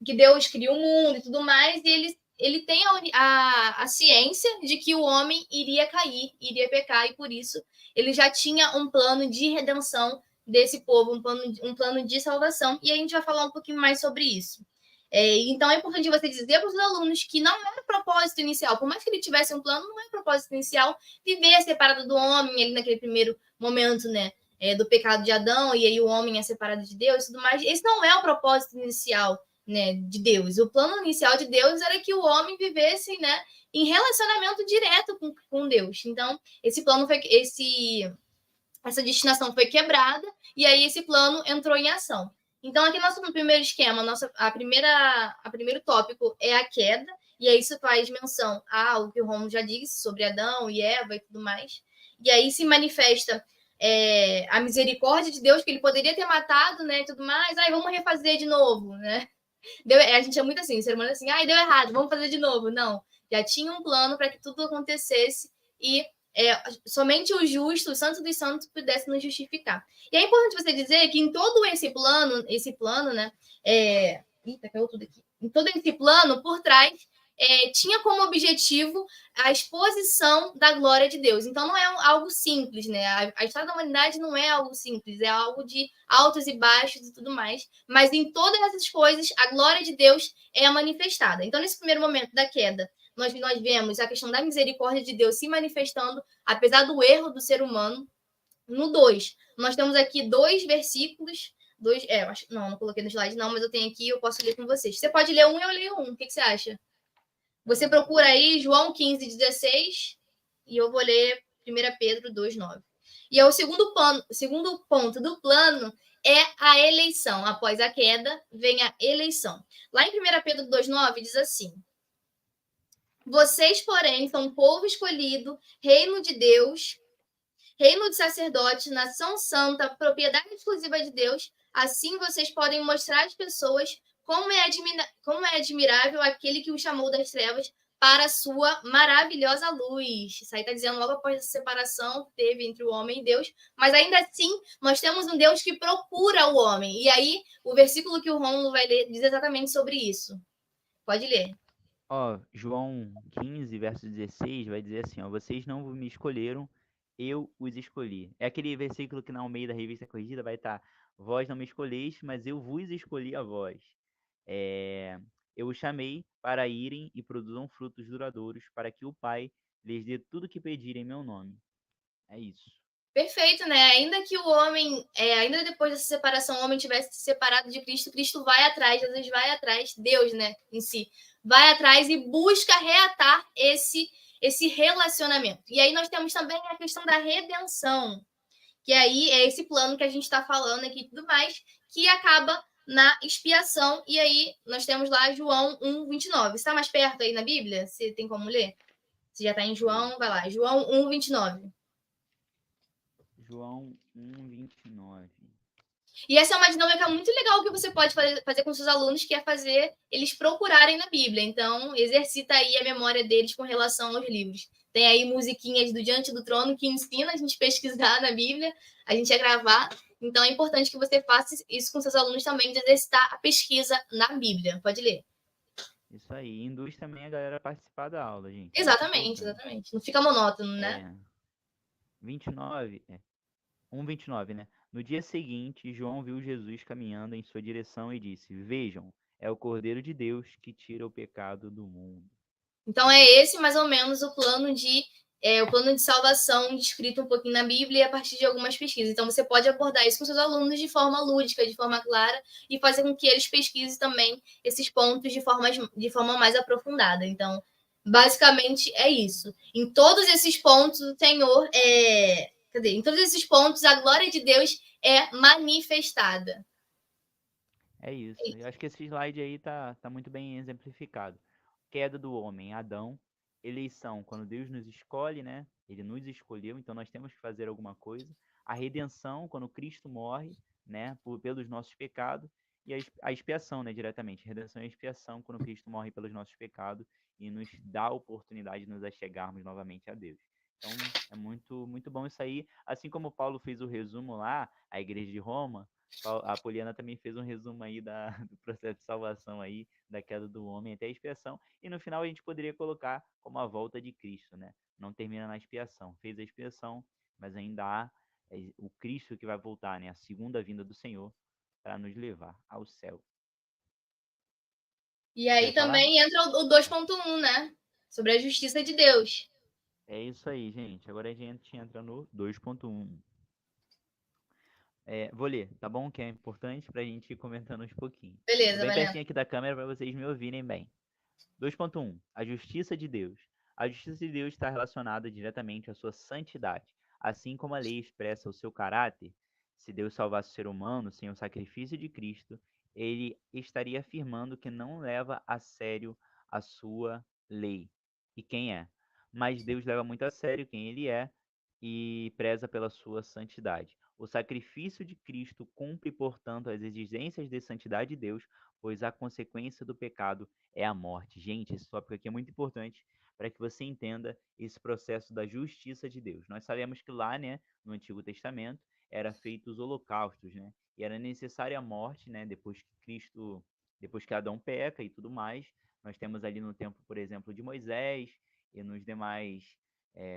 que Deus cria o mundo e tudo mais, e ele tem a ciência de que o homem iria cair, iria pecar, e por isso ele já tinha um plano de redenção desse povo, um plano de salvação, e a gente vai falar um pouquinho mais sobre isso. Então é importante você dizer para os alunos que não era o propósito inicial, por mais que ele tivesse um plano, não é o propósito inicial viver separado do homem, ele naquele primeiro momento, né? Do pecado de Adão, e aí o homem é separado de Deus e tudo mais. Esse não é o propósito inicial, né, de Deus. O plano inicial de Deus era que o homem vivesse, né, em relacionamento direto com Deus. Então, essa destinação foi quebrada e aí esse plano entrou em ação. Então, aqui nosso primeiro esquema, a primeiro tópico é a queda, e aí isso faz menção ao que o Romulo já disse sobre Adão e Eva e tudo mais. E aí se manifesta a misericórdia de Deus, que ele poderia ter matado, né, e tudo mais. Aí vamos refazer de novo, né? A gente é muito assim, o ser humano é assim, ai, deu errado, vamos fazer de novo. Não, já tinha um plano para que tudo acontecesse e somente o justo, o santo dos santos, pudesse nos justificar. E é importante você dizer que em todo esse plano, né? Eita, caiu tudo aqui. Em todo esse plano, por trás, tinha como objetivo a exposição da glória de Deus. Então não é algo simples, né? A história da humanidade não é algo simples, é algo de altos e baixos e tudo mais. Mas em todas essas coisas, a glória de Deus é manifestada. Então, nesse primeiro momento da queda, nós vemos a questão da misericórdia de Deus se manifestando, apesar do erro do ser humano. No 2, nós temos aqui dois versículos. Não coloquei no slide, não, mas eu tenho aqui, eu posso ler com vocês. Você pode ler um e eu leio um. O que você acha? Você procura aí João 15:16 e eu vou ler 1 Pedro 2:9. E o segundo ponto do plano é a eleição. Após a queda, vem a eleição. Lá em 1 Pedro 2:9 diz assim: Vocês, porém, são povo escolhido, reino de Deus, reino de sacerdotes, nação santa, propriedade exclusiva de Deus. Assim vocês podem mostrar às pessoas como é admirável aquele que o chamou das trevas para a sua maravilhosa luz. Isso aí está dizendo logo após essa separação que teve entre o homem e Deus. Mas ainda assim, nós temos um Deus que procura o homem. E aí, o versículo que o Rômulo vai ler diz exatamente sobre isso. Pode ler. João 15, verso 16, vai dizer assim, vocês não me escolheram, eu os escolhi. É aquele versículo que na Almeida Revista Corrigida vai estar: vós não me escolheste, mas eu vos escolhi a vós. É, eu os chamei para irem e produzam frutos duradouros, para que o Pai lhes dê tudo que pedirem em meu nome. É isso. Perfeito, né? Ainda que o homem, ainda depois dessa separação, o homem tivesse se separado de Cristo, Cristo vai atrás, Jesus vai atrás, Deus, né, em si, vai atrás e busca reatar esse relacionamento. E aí nós temos também a questão da redenção, que aí é esse plano que a gente está falando aqui e tudo mais, que acaba na expiação. E aí nós temos lá João 1:29. Está mais perto aí na Bíblia? Você tem como ler? Você já está em João, vai lá. João 1:29. João 1:29. E essa é uma dinâmica muito legal que você pode fazer com seus alunos, que é fazer eles procurarem na Bíblia. Então, exercita aí a memória deles com relação aos livros. Tem aí musiquinhas do Diante do Trono que ensina a gente pesquisar na Bíblia, a gente a gravar. Então, é importante que você faça isso com seus alunos também, de exercitar a pesquisa na Bíblia. Pode ler. Isso aí. Induz também a galera a participar da aula, gente. Muito Exatamente, importante. exatamente. Não fica monótono, né? É. 29. 1:29, né? No dia seguinte, João viu Jesus caminhando em sua direção e disse: vejam, é o Cordeiro de Deus que tira o pecado do mundo. Então é esse mais ou menos o plano de salvação descrito um pouquinho na Bíblia e a partir de algumas pesquisas. Então você pode abordar isso com seus alunos de forma lúdica, de forma clara e fazer com que eles pesquisem também esses pontos de forma mais aprofundada. Então, basicamente é isso. Em todos esses pontos o Senhor em todos esses pontos a glória de Deus é manifestada. É isso. Eu acho que esse slide aí tá muito bem exemplificado. Queda do homem, Adão. Eleição, quando Deus nos escolhe, né? Ele nos escolheu, então nós temos que fazer alguma coisa. A redenção, quando Cristo morre, né? Pelos nossos pecados. E a expiação, né? Diretamente. Redenção e expiação, quando Cristo morre pelos nossos pecados e nos dá a oportunidade de nos achegarmos novamente a Deus. Então, é muito, muito bom isso aí. Assim como Paulo fez o resumo lá, a igreja de Roma, a Poliana também fez um resumo aí do processo de salvação aí, da queda do homem até a expiação, e no final a gente poderia colocar como a volta de Cristo, né? Não termina na expiação, fez a expiação, mas ainda há o Cristo que vai voltar, né? A segunda vinda do Senhor para nos levar ao céu. E Você aí ia falar? também entra o 2.1, né? Sobre a justiça de Deus. É isso aí, gente. Agora a gente entra no 2.1. Vou ler, tá bom? Que é importante para a gente ir comentando uns pouquinho. Tô Beleza, bem valendo. pertinho aqui da câmera para vocês me ouvirem bem. 2.1. A justiça de Deus. A justiça de Deus está relacionada diretamente à sua santidade. Assim como a lei expressa o seu caráter, se Deus salvasse o ser humano sem o sacrifício de Cristo, ele estaria afirmando que não leva a sério a sua lei. E quem é? Mas Deus leva muito a sério quem ele é e preza pela sua santidade. O sacrifício de Cristo cumpre, portanto, as exigências de santidade de Deus, pois a consequência do pecado é a morte. Gente, esse tópico aqui é muito importante para que você entenda esse processo da justiça de Deus. Nós sabemos que lá, né, no Antigo Testamento, era feito os holocaustos, né? E era necessária a morte, né, depois que Adão peca e tudo mais. Nós temos ali no tempo, por exemplo, de Moisés e nos demais,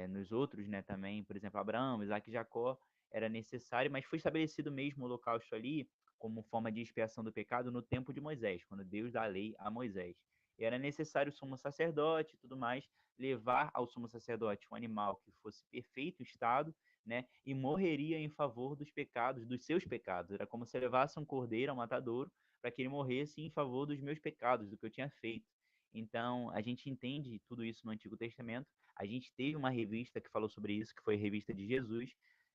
nos outros, né, também, por exemplo, Abraão, Isaac e Jacó, era necessário, mas foi estabelecido mesmo o holocausto ali como forma de expiação do pecado no tempo de Moisés, quando Deus dá a lei a Moisés. E era necessário o sumo sacerdote e tudo mais levar ao sumo sacerdote um animal que fosse perfeito estado, né, e morreria em favor dos pecados, dos seus pecados. Era como se levasse um cordeiro ao matadouro para que ele morresse em favor dos meus pecados, do que eu tinha feito. Então, a gente entende tudo isso no Antigo Testamento. A gente teve uma revista que falou sobre isso, que foi a revista de Jesus.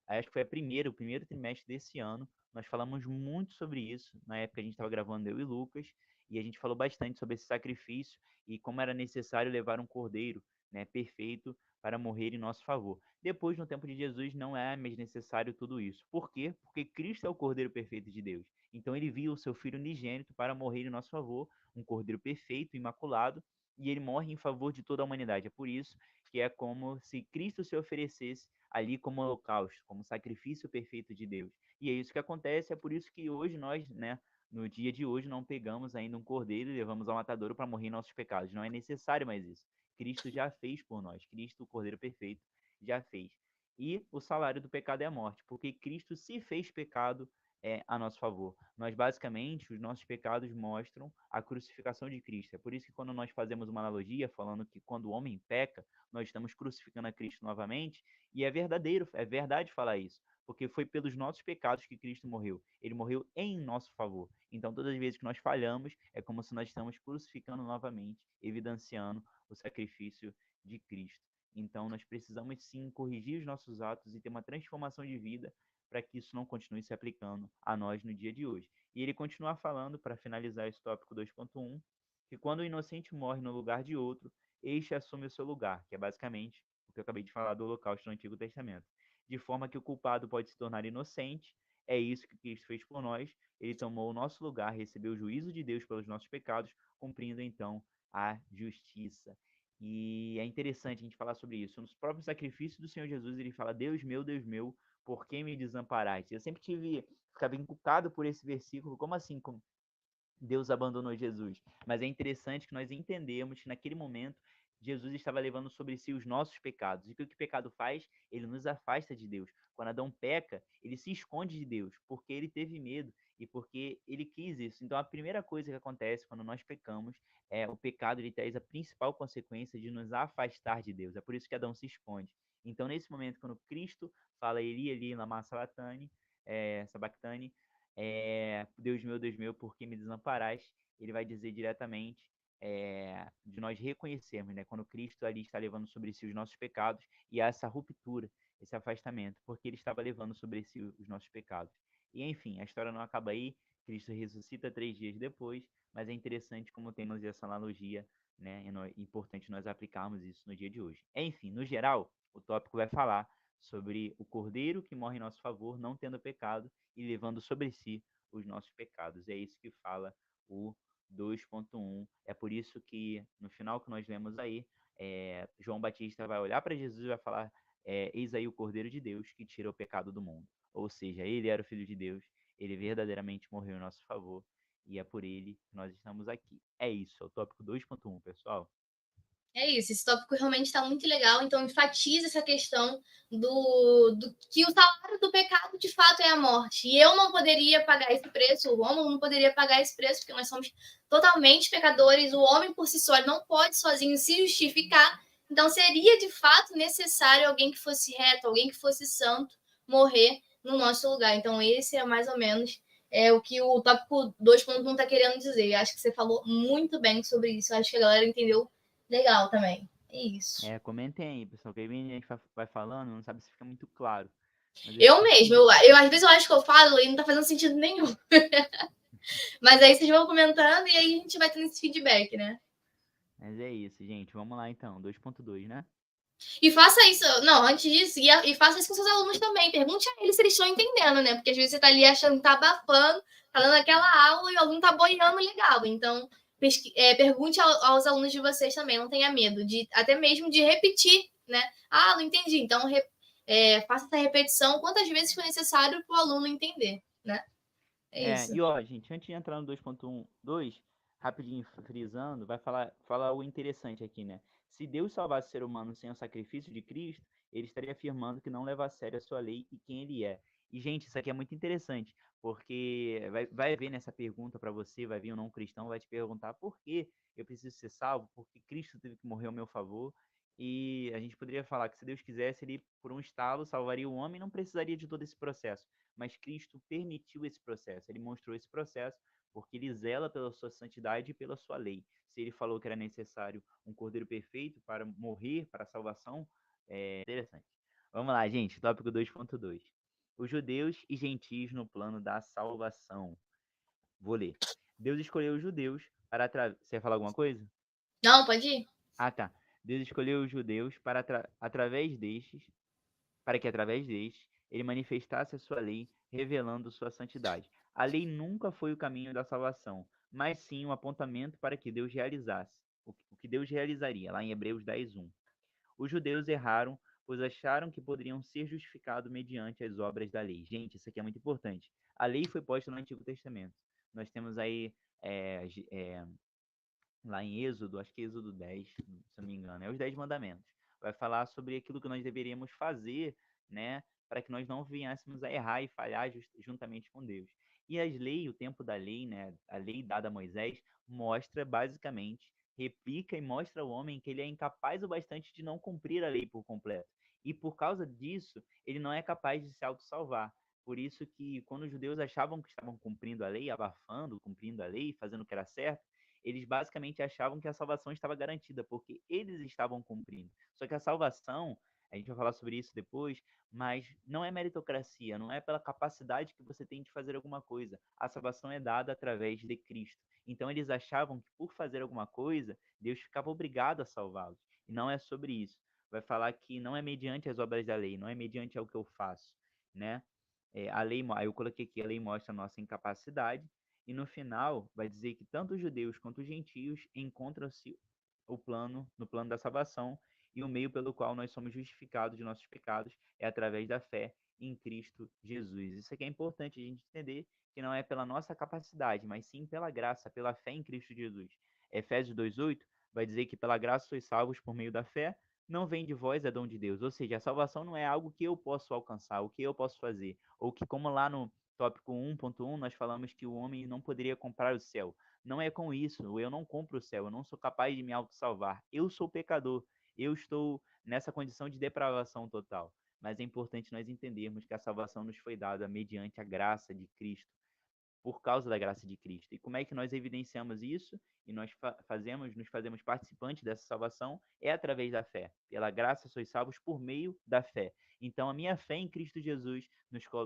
Acho que foi o primeiro trimestre desse ano. Nós falamos muito sobre isso. Na época a gente estava gravando eu e Lucas, e a gente falou bastante sobre esse sacrifício e como era necessário levar um cordeiro, né, perfeito para morrer em nosso favor. Depois, no tempo de Jesus, não é mais necessário tudo isso. Por quê? Porque Cristo é o cordeiro perfeito de Deus. Então ele viu o seu filho unigênito para morrer em nosso favor, um cordeiro perfeito, imaculado, e ele morre em favor de toda a humanidade. É por isso que é como se Cristo se oferecesse ali como holocausto, como sacrifício perfeito de Deus. E é isso que acontece, é por isso que hoje nós, né, no dia de hoje, não pegamos ainda um cordeiro e levamos ao matadouro para morrer em nossos pecados. Não é necessário mais isso. Cristo já fez por nós. Cristo, o Cordeiro Perfeito, já fez. E o salário do pecado é a morte, porque Cristo se fez pecado a nosso favor. Nós, basicamente, os nossos pecados mostram a crucificação de Cristo. É por isso que quando nós fazemos uma analogia, falando que quando o homem peca, nós estamos crucificando a Cristo novamente, e é verdadeiro, é verdade falar isso, porque foi pelos nossos pecados que Cristo morreu. Ele morreu em nosso favor. Então, todas as vezes que nós falhamos, é como se nós estamos crucificando novamente, evidenciando o sacrifício de Cristo. Então, nós precisamos sim corrigir os nossos atos e ter uma transformação de vida para que isso não continue se aplicando a nós no dia de hoje. E ele continua falando, para finalizar esse tópico 2.1, que quando o inocente morre no lugar de outro, este assume o seu lugar, que é basicamente o que eu acabei de falar do Holocausto no Antigo Testamento. De forma que o culpado pode se tornar inocente, é isso que Cristo fez por nós, ele tomou o nosso lugar, recebeu o juízo de Deus pelos nossos pecados, cumprindo então a justiça. E é interessante a gente falar sobre isso. Nos próprios sacrifícios do Senhor Jesus, ele fala: Deus meu, por que me desamparaste? Eu sempre ficava encucado por esse versículo. Como assim? Como Deus abandonou Jesus? Mas é interessante que nós entendemos que naquele momento Jesus estava levando sobre si os nossos pecados. E o que o pecado faz? Ele nos afasta de Deus. Quando Adão peca, ele se esconde de Deus, porque ele teve medo e porque ele quis isso. Então a primeira coisa que acontece quando nós pecamos é o pecado, ele traz a principal consequência de nos afastar de Deus. É por isso que Adão se esconde. Então nesse momento, quando Cristo fala Eli, lama sabachthani, Deus meu, por que me desamparaste? Ele vai dizer diretamente de nós reconhecermos, né? Quando Cristo ali está levando sobre si os nossos pecados e há essa ruptura, esse afastamento, porque ele estava levando sobre si os nossos pecados. E enfim, a história não acaba aí, Cristo ressuscita 3 dias depois, mas é interessante como temos essa analogia, né? É importante nós aplicarmos isso no dia de hoje. Enfim, no geral, o tópico vai falar sobre o Cordeiro que morre em nosso favor, não tendo pecado e levando sobre si os nossos pecados. É isso que fala o 2.1. É por isso que no final que nós lemos aí, João Batista vai olhar para Jesus e vai falar: eis aí o Cordeiro de Deus que tira o pecado do mundo. Ou seja, ele era o Filho de Deus, ele verdadeiramente morreu em nosso favor e é por ele que nós estamos aqui. É isso, é o tópico 2.1, pessoal. É isso, esse tópico realmente está muito legal, então enfatiza essa questão do que o salário do pecado de fato é a morte. E eu não poderia pagar esse preço, o homem não poderia pagar esse preço, porque nós somos totalmente pecadores, o homem por si só não pode sozinho se justificar, então seria de fato necessário alguém que fosse reto, alguém que fosse santo, morrer no nosso lugar. Então esse é mais ou menos o que o tópico 2.1 está querendo dizer. Acho que você falou muito bem sobre isso, acho que a galera entendeu legal também. É isso. Comentem aí, pessoal, que aí a gente vai falando, não sabe se fica muito claro. Mas eu Eu espero mesmo, que eu às vezes eu acho que eu falo e não tá fazendo sentido nenhum. Mas aí vocês vão comentando e aí a gente vai tendo esse feedback, né? Mas é isso, gente. Vamos lá então. 2.2, né? E faça isso, não, antes disso, e faça isso com seus alunos também. Pergunte a eles se eles estão entendendo, né? Porque às vezes você tá ali achando que tá abafando, tá dando aquela aula e o aluno tá boiando legal. Então, pergunte aos alunos de vocês também, não tenha medo, de até mesmo de repetir, né? Ah, não entendi. Então, faça essa repetição quantas vezes for necessário para o aluno entender, né? É isso. E ó, gente, antes de entrar no 2.2, rapidinho frisando, vai falar o interessante aqui, né? Se Deus salvasse o ser humano sem o sacrifício de Cristo, ele estaria afirmando que não leva a sério a sua lei e quem ele é. E, gente, isso aqui é muito interessante, porque vai ver nessa pergunta para você, vai vir um não cristão, vai te perguntar por que eu preciso ser salvo, porque Cristo teve que morrer ao meu favor. E a gente poderia falar que se Deus quisesse, ele, por um estalo, salvaria o homem e não precisaria de todo esse processo. Mas Cristo permitiu esse processo, ele mostrou esse processo porque ele zela pela sua santidade e pela sua lei. Se ele falou que era necessário um cordeiro perfeito para morrer, para a salvação, é interessante. Vamos lá, gente, tópico 2.2. Os judeus e gentios no plano da salvação. Vou ler. Deus escolheu os judeus para... Você ia falar alguma coisa? Não, pode ir? Ah, tá. Deus escolheu os judeus para que através destes ele manifestasse a sua lei, revelando sua santidade. A lei nunca foi o caminho da salvação, mas sim um apontamento para que Deus realizasse, o que Deus realizaria, lá em Hebreus 10:1. Os judeus erraram, pois acharam que poderiam ser justificados mediante as obras da lei. Gente, isso aqui é muito importante. A lei foi posta no Antigo Testamento. Nós temos aí lá em Êxodo, acho que Êxodo 10, se não me engano, é os 10 mandamentos. Vai falar sobre aquilo que nós deveríamos fazer né, para que nós não viéssemos a errar e falhar juntamente com Deus. E as leis, o tempo da lei, né, a lei dada a Moisés, mostra basicamente, replica e mostra ao homem que ele é incapaz o bastante de não cumprir a lei por completo. E por causa disso, ele não é capaz de se autossalvar. Por isso que quando os judeus achavam que estavam cumprindo a lei, abafando, cumprindo a lei, fazendo o que era certo, eles basicamente achavam que a salvação estava garantida, porque eles estavam cumprindo. Só que a salvação, a gente vai falar sobre isso depois, mas não é meritocracia, não é pela capacidade que você tem de fazer alguma coisa. A salvação é dada através de Cristo. Então eles achavam que por fazer alguma coisa, Deus ficava obrigado a salvá-los. E não é sobre isso. Vai falar que não é mediante as obras da lei, não é mediante o que eu faço, né? A lei, aí eu coloquei aqui, a lei mostra a nossa incapacidade, e no final vai dizer que tanto os judeus quanto os gentios encontram-se no plano da salvação, e o meio pelo qual nós somos justificados de nossos pecados é através da fé em Cristo Jesus. Isso aqui é importante a gente entender, que não é pela nossa capacidade, mas sim pela graça, pela fé em Cristo Jesus. Efésios 2:8 vai dizer que pela graça sois salvos por meio da fé, não vem de vós, é dom de Deus. Ou seja, a salvação não é algo que eu posso alcançar, o que eu posso fazer, ou que como lá no tópico 1.1 nós falamos que o homem não poderia comprar o céu. Não é com isso, eu não compro o céu, eu não sou capaz de me autossalvar. Eu sou pecador, eu estou nessa condição de depravação total. Mas é importante nós entendermos que a salvação nos foi dada mediante a graça de Cristo, por causa da graça de Cristo. E como é que nós evidenciamos isso? E nós nos fazemos participantes dessa salvação é através da fé. Pela graça sois salvos por meio da fé. Então a minha fé em Cristo Jesus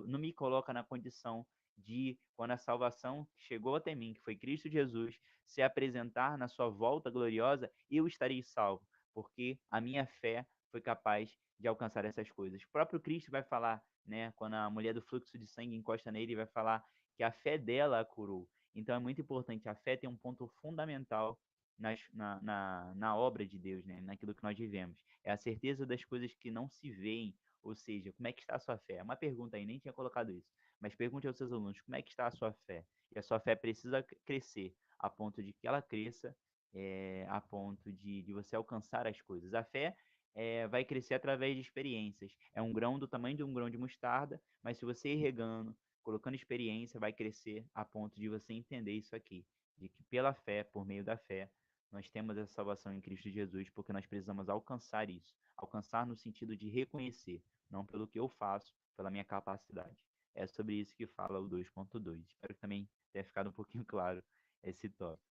não me coloca na condição de, quando a salvação chegou até mim, que foi Cristo Jesus, se apresentar na sua volta gloriosa, eu estarei salvo, porque a minha fé foi capaz de alcançar essas coisas. O próprio Cristo vai falar, né, quando a mulher do fluxo de sangue encosta nele, vai falar que a fé dela a curou. Então é muito importante, a fé tem um ponto fundamental na obra de Deus, né? Naquilo que nós vivemos. É a certeza das coisas que não se veem, ou seja, como é que está a sua fé? É uma pergunta aí, nem tinha colocado isso, mas pergunte aos seus alunos, como é que está a sua fé? E a sua fé precisa crescer, a ponto de que ela cresça, a ponto de você alcançar as coisas. A fé vai crescer através de experiências. É um grão do tamanho de um grão de mostarda, mas se você ir regando, colocando experiência, vai crescer a ponto de você entender isso aqui, de que pela fé, por meio da fé, nós temos essa salvação em Cristo Jesus, porque nós precisamos alcançar isso. Alcançar no sentido de reconhecer, não pelo que eu faço, pela minha capacidade. É sobre isso que fala o 2.2. Espero que também tenha ficado um pouquinho claro esse tópico.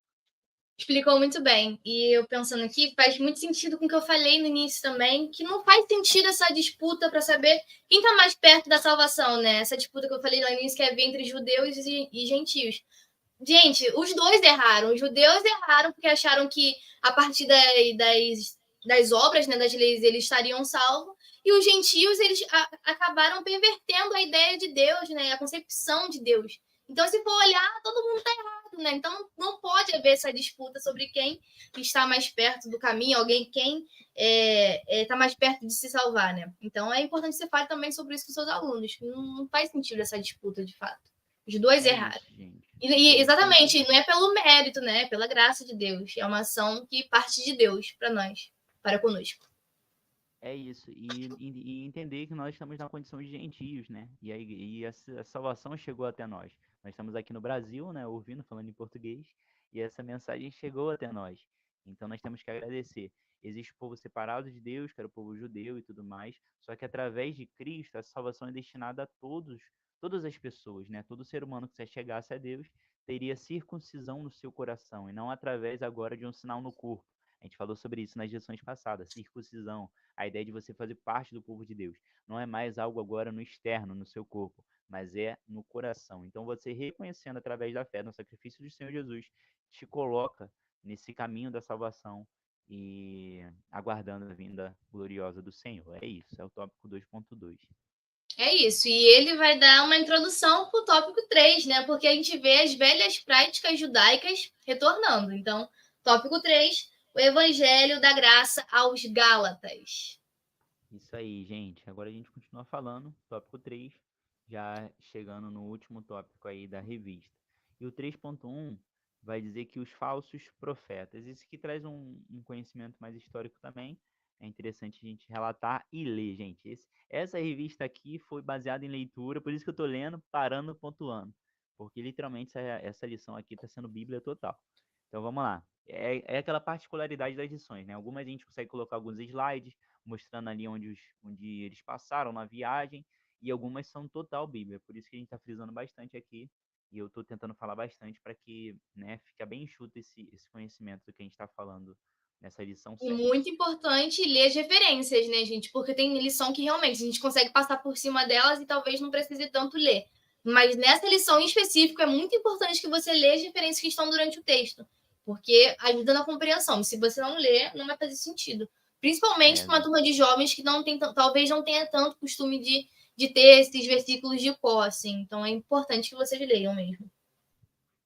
Explicou muito bem. E eu pensando aqui, faz muito sentido com o que eu falei no início também, que não faz sentido essa disputa para saber quem está mais perto da salvação, né? Essa disputa que eu falei lá no início, que é entre judeus e gentios. Gente, os dois erraram. Os judeus erraram porque acharam que a partir das obras, né, das leis, eles estariam salvos. E os gentios, eles acabaram pervertendo a ideia de Deus, né, a concepção de Deus. Então, se for olhar, todo mundo está errado, né? Então, não pode haver essa disputa sobre quem está mais perto do caminho, quem está mais perto de se salvar, né? Então, é importante que você fale também sobre isso com seus alunos. Não faz sentido essa disputa, de fato. Os dois É erraram. isso, gente. É isso. Exatamente, não é pelo mérito, né? É pela graça de Deus. É uma ação que parte de Deus para nós, para conosco. É isso, e entender que nós estamos na condição de gentios, né? A salvação chegou até nós. Nós estamos aqui no Brasil, né? Ouvindo, falando em português, e essa mensagem chegou até nós. Então nós temos que agradecer. Existe o povo separado de Deus, que era o povo judeu e tudo mais, só que através de Cristo, a salvação é destinada a todas as pessoas, né? Todo ser humano que se chegasse a Deus teria circuncisão no seu coração, e não através agora de um sinal no corpo. A gente falou sobre isso nas lições passadas, circuncisão, a ideia de você fazer parte do povo de Deus. Não é mais algo agora no externo, no seu corpo, mas é no coração. Então, você reconhecendo através da fé no sacrifício do Senhor Jesus, te coloca nesse caminho da salvação e aguardando a vinda gloriosa do Senhor. É isso, é o tópico 2.2. É isso. E ele vai dar uma introdução para o tópico 3, né? Porque a gente vê as velhas práticas judaicas retornando. Então, tópico 3, o Evangelho da Graça aos Gálatas. Isso aí, gente. Agora a gente continua falando, tópico 3, já chegando no último tópico aí da revista. E o 3.1 vai dizer que os falsos profetas. Isso que traz um conhecimento mais histórico também. é interessante a gente relatar e ler, gente. Essa revista aqui foi baseada em leitura, por isso que eu estou lendo, parando, pontuando. Porque literalmente essa lição aqui está sendo Bíblia total. Então vamos lá. É aquela particularidade das lições, né? Algumas a gente consegue colocar alguns slides, mostrando ali onde eles passaram na viagem, e algumas são total Bíblia. Por isso que a gente está frisando bastante aqui, e eu estou tentando falar bastante para que, né, fique bem enxuto esse conhecimento do que a gente está falando nessa lição E 7. muito importante ler as referências, né, gente? Porque tem lição que realmente a gente consegue passar por cima delas e talvez não precise tanto ler. Mas nessa lição em específico é muito importante que você leia as referências que estão durante o texto, porque ajuda na compreensão. Se você não ler, não vai fazer sentido. Principalmente É, para uma turma de jovens que não tem, talvez não tenha tanto costume de ter esses versículos de cor, assim. Então é importante que vocês leiam mesmo.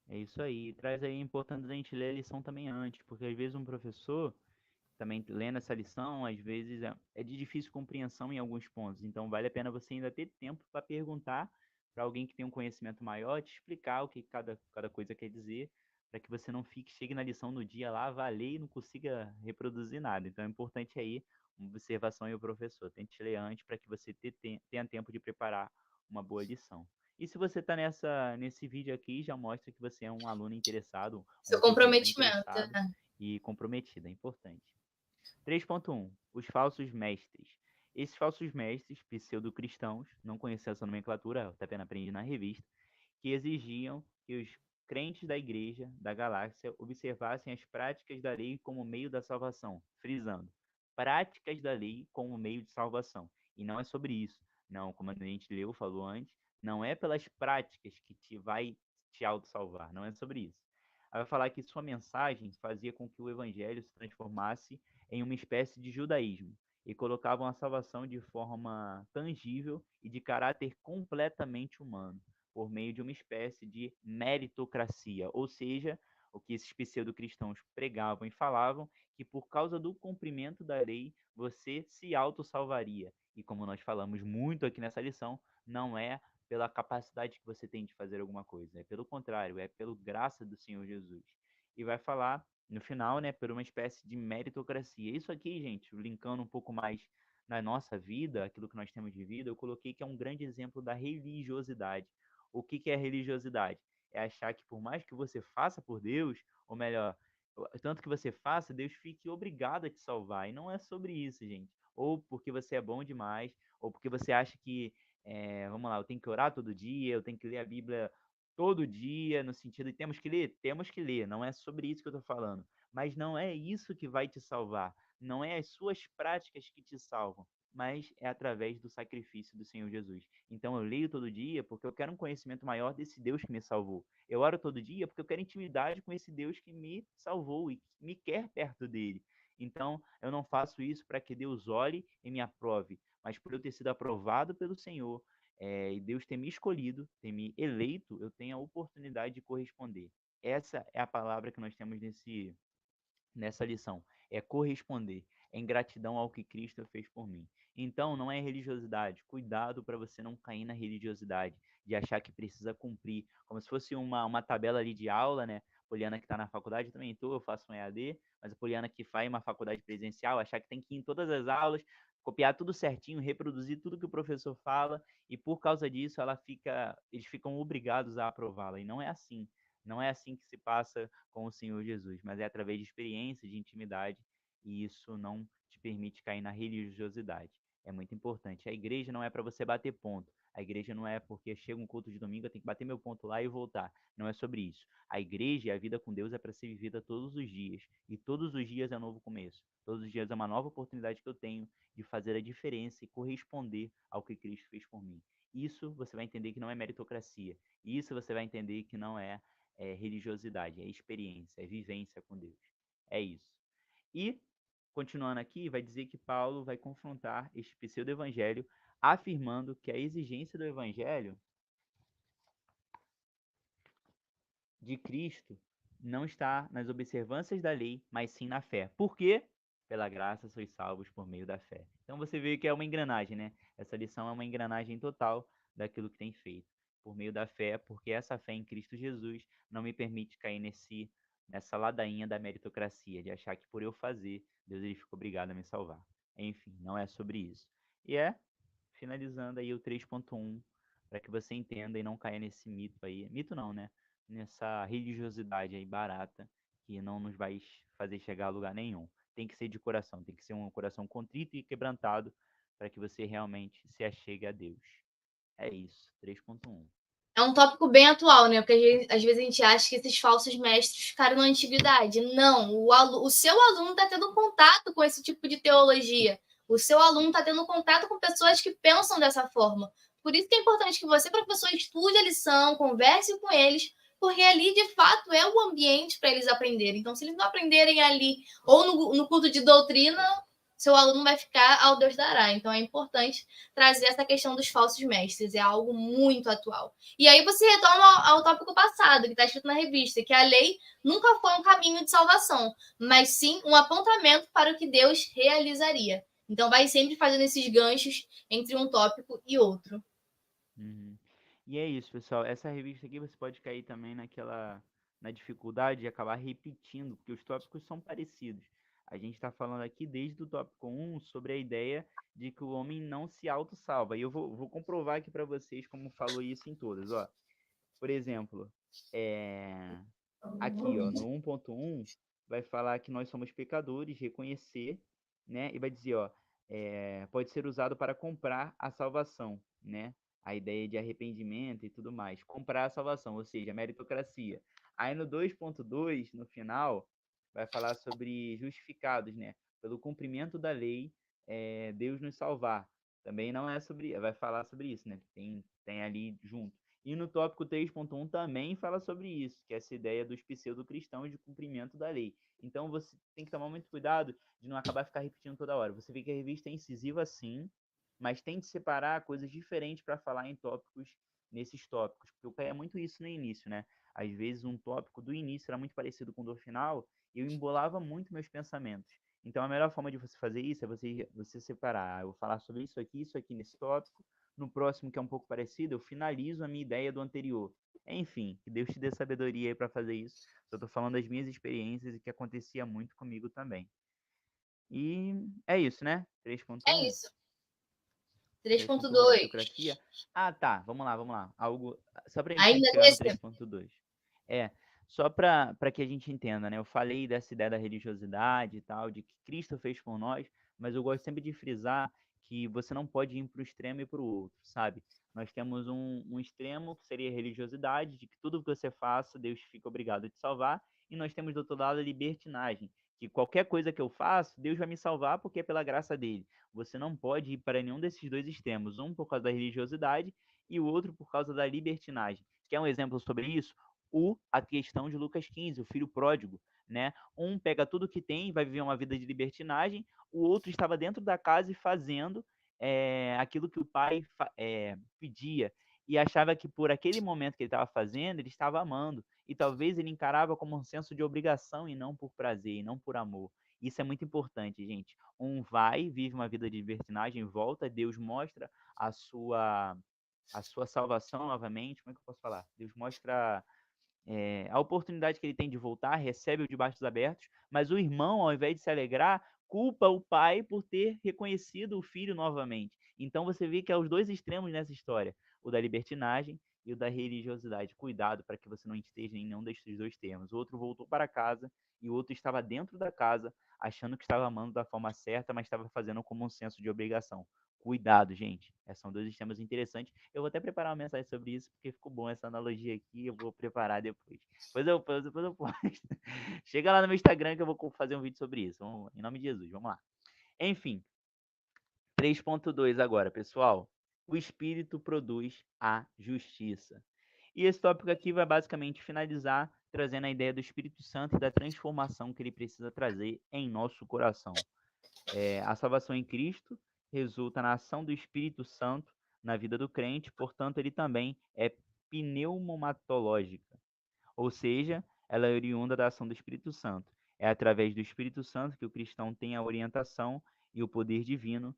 é isso aí. Traz aí a importância da gente ler a lição também antes, porque às vezes um professor, também lendo essa lição, às vezes é de difícil compreensão em alguns pontos. Então vale a pena você ainda ter tempo para perguntar para alguém que tem um conhecimento maior, te explicar o que cada coisa quer dizer, para que você não chegue na lição no dia lá, vá ler e não consiga reproduzir nada. Então é importante aí uma observação aí o professor. Tente ler antes para que você tenha tempo de preparar uma boa lição. E se você está nesse vídeo aqui, já mostra que você é um aluno interessado, Seu um pedinte comprometimento. interessado e comprometido. É importante. 3.1. Os falsos mestres. Esses falsos mestres, pseudo-cristãos, não conheciam essa nomenclatura, eu apenas aprendi na revista, que exigiam que os crentes da igreja da galáxia observassem as práticas da lei como meio da salvação, frisando, práticas da lei como meio de salvação. E não é sobre isso. Não, como a gente leu, falou antes, não é pelas práticas que vai te auto-salvar, não é sobre isso. Ela vai falar que sua mensagem fazia com que o evangelho se transformasse em uma espécie de judaísmo e colocavam a salvação de forma tangível e de caráter completamente humano, por meio de uma espécie de meritocracia, ou seja, o que esses pseudo-cristãos pregavam e falavam, que por causa do cumprimento da lei você se auto-salvaria. E como nós falamos muito aqui nessa lição, não é pela capacidade que você tem de fazer alguma coisa, é pelo contrário, é pela graça do Senhor Jesus. E vai falar no final, né, por uma espécie de meritocracia. Isso aqui, gente, linkando um pouco mais na nossa vida, aquilo que nós temos de vida, eu coloquei que é um grande exemplo da religiosidade. O que é religiosidade? É achar que por mais que você faça por Deus, ou melhor, tanto que você faça, Deus fique obrigado a te salvar. E não é sobre isso, gente. Ou porque você é bom demais, ou porque você acha que, vamos lá, eu tenho que orar todo dia, eu tenho que ler a Bíblia todo dia, no sentido de temos que ler? Temos que ler, não é sobre isso que eu estou falando. Mas não é isso que vai te salvar. Não é as suas práticas que te salvam, mas é através do sacrifício do Senhor Jesus. Então eu leio todo dia porque eu quero um conhecimento maior desse Deus que me salvou. Eu oro todo dia porque eu quero intimidade com esse Deus que me salvou e me quer perto dele. Então, eu não faço isso para que Deus olhe e me aprove, mas por eu ter sido aprovado pelo Senhor, e Deus ter me escolhido, ter me eleito, eu tenho a oportunidade de corresponder. Essa é a palavra que nós temos nessa lição. É corresponder, é em gratidão ao que Cristo fez por mim. Então, não é religiosidade. Cuidado para você não cair na religiosidade, de achar que precisa cumprir, como se fosse uma tabela ali de aula, né? Poliana que está na faculdade, eu também estou, eu faço um EAD, mas a Poliana que faz uma faculdade presencial, achar que tem que ir em todas as aulas, copiar tudo certinho, reproduzir tudo que o professor fala, e por causa disso eles ficam obrigados a aprová-la. E não é assim. Não é assim que se passa com o Senhor Jesus, mas é através de experiência, de intimidade, e isso não te permite cair na religiosidade. É muito importante. A igreja não é para você bater ponto. A igreja não é porque chega um culto de domingo, eu tenho que bater meu ponto lá e voltar. Não é sobre isso. A igreja e a vida com Deus é para ser vivida todos os dias. E todos os dias é um novo começo. Todos os dias é uma nova oportunidade que eu tenho de fazer a diferença e corresponder ao que Cristo fez por mim. Isso você vai entender que não é meritocracia. Isso você vai entender que não é religiosidade, é experiência, é vivência com Deus. É isso. E, continuando aqui, vai dizer que Paulo vai confrontar este pseudo-evangelho, afirmando que a exigência do evangelho de Cristo não está nas observâncias da lei, mas sim na fé. Por quê? Pela graça sois salvos por meio da fé. Então você vê que é uma engrenagem, né? Essa lição é uma engrenagem total daquilo que tem feito por meio da fé, porque essa fé em Cristo Jesus não me permite cair nessa ladainha da meritocracia, de achar que por eu fazer, Deus ele fica obrigado a me salvar. Enfim, não é sobre isso. E finalizando aí o 3.1, para que você entenda e não caia nesse mito aí. Mito não, né? Nessa religiosidade aí barata, que não nos vai fazer chegar a lugar nenhum. Tem que ser de coração, tem que ser um coração contrito e quebrantado para que você realmente se achegue a Deus. É isso, 3.1. É um tópico bem atual, né? Porque às vezes a gente acha que esses falsos mestres ficaram na antiguidade. Não, o seu aluno está tendo contato com esse tipo de teologia. O seu aluno está tendo contato com pessoas que pensam dessa forma. Por isso que é importante que você, professor, estude a lição, converse com eles, porque ali, de fato, é o ambiente para eles aprenderem. Então, se eles não aprenderem ali, ou no culto de doutrina, seu aluno vai ficar ao Deus dará. Então, é importante trazer essa questão dos falsos mestres. É algo muito atual. E aí você retorna ao tópico passado, que está escrito na revista, que a lei nunca foi um caminho de salvação, mas sim um apontamento para o que Deus realizaria. Então vai sempre fazendo esses ganchos entre um tópico e outro. Uhum. E é isso, pessoal. Essa revista aqui você pode cair também na dificuldade de acabar repetindo, porque os tópicos são parecidos. A gente está falando aqui desde o tópico 1 sobre a ideia de que o homem não se autossalva. E eu vou comprovar aqui para vocês como falou isso em todas. Ó. Por exemplo, aqui ó, no 1.1 vai falar que nós somos pecadores, reconhecer, né? E vai dizer, ó, pode ser usado para comprar a salvação, né? A ideia de arrependimento e tudo mais. Comprar a salvação, ou seja, a meritocracia. Aí no 2.2, no final, vai falar sobre justificados, né? Pelo cumprimento da lei, Deus nos salvar. Também não é sobre, vai falar sobre isso, né? Tem ali junto. E no tópico 3.1 também fala sobre isso, que é essa ideia dos pseudo-cristãos de cumprimento da lei. Então você tem que tomar muito cuidado de não acabar ficar repetindo toda hora. Você vê que a revista é incisiva sim, mas tem de separar coisas diferentes para falar em tópicos nesses tópicos, porque eu caía muito isso no início, né? Às vezes um tópico do início era muito parecido com o do final e eu embolava muito meus pensamentos. Então a melhor forma de você fazer isso é você separar. Eu vou falar sobre isso aqui nesse tópico. No próximo, que é um pouco parecido, eu finalizo a minha ideia do anterior. Enfim, que Deus te dê sabedoria aí para fazer isso. Eu tô falando das minhas experiências e que acontecia muito comigo também. E é isso, né? É 3.1. isso. 3.1, 3.2. meritocracia. Ah, tá. Vamos lá, vamos lá. Algo só para a gente Ainda chegar no nesse? 3.2. É, só para que a gente entenda, né? Eu falei dessa ideia da religiosidade e tal, de que Cristo fez por nós, mas eu gosto sempre de frisar que você não pode ir para o extremo e para o outro, sabe? Nós temos um extremo que seria a religiosidade, de que tudo que você faça, Deus fica obrigado a te salvar, e nós temos do outro lado a libertinagem, que qualquer coisa que eu faço, Deus vai me salvar porque é pela graça dele. Você não pode ir para nenhum desses dois extremos, um por causa da religiosidade e o outro por causa da libertinagem. Quer um exemplo sobre isso? A questão de Lucas 15, o filho pródigo, né? Um pega tudo que tem, vai viver uma vida de libertinagem, o outro estava dentro da casa e fazendo aquilo que o pai pedia e achava que por aquele momento que ele estava fazendo, ele estava amando. E talvez ele encarava como um senso de obrigação e não por prazer, e não por amor. Isso é muito importante, gente. Um vai, vive uma vida de libertinagem, volta, Deus mostra a sua salvação novamente. Como é que eu posso falar? Deus mostra a oportunidade que ele tem de voltar, recebe o de braços abertos, mas o irmão, ao invés de se alegrar, culpa o pai por ter reconhecido o filho novamente. Então você vê que há os dois extremos nessa história, o da libertinagem e o da religiosidade. Cuidado para que você não esteja em nenhum desses dois termos. O outro voltou para casa e o outro estava dentro da casa, achando que estava amando da forma certa, mas estava fazendo como um senso de obrigação. Cuidado, gente. São dois sistemas interessantes. Eu vou até preparar uma mensagem sobre isso, porque ficou bom essa analogia aqui. Eu vou preparar depois. Depois eu posto. Chega lá no meu Instagram que eu vou fazer um vídeo sobre isso. Em nome de Jesus, vamos lá. Enfim, 3.2 agora, pessoal. O Espírito produz a justiça. E esse tópico aqui vai basicamente finalizar trazendo a ideia do Espírito Santo e da transformação que ele precisa trazer em nosso coração. A salvação em Cristo resulta na ação do Espírito Santo na vida do crente, portanto, ele também é pneumatológica, ou seja, ela é oriunda da ação do Espírito Santo. É através do Espírito Santo que o cristão tem a orientação e o poder divino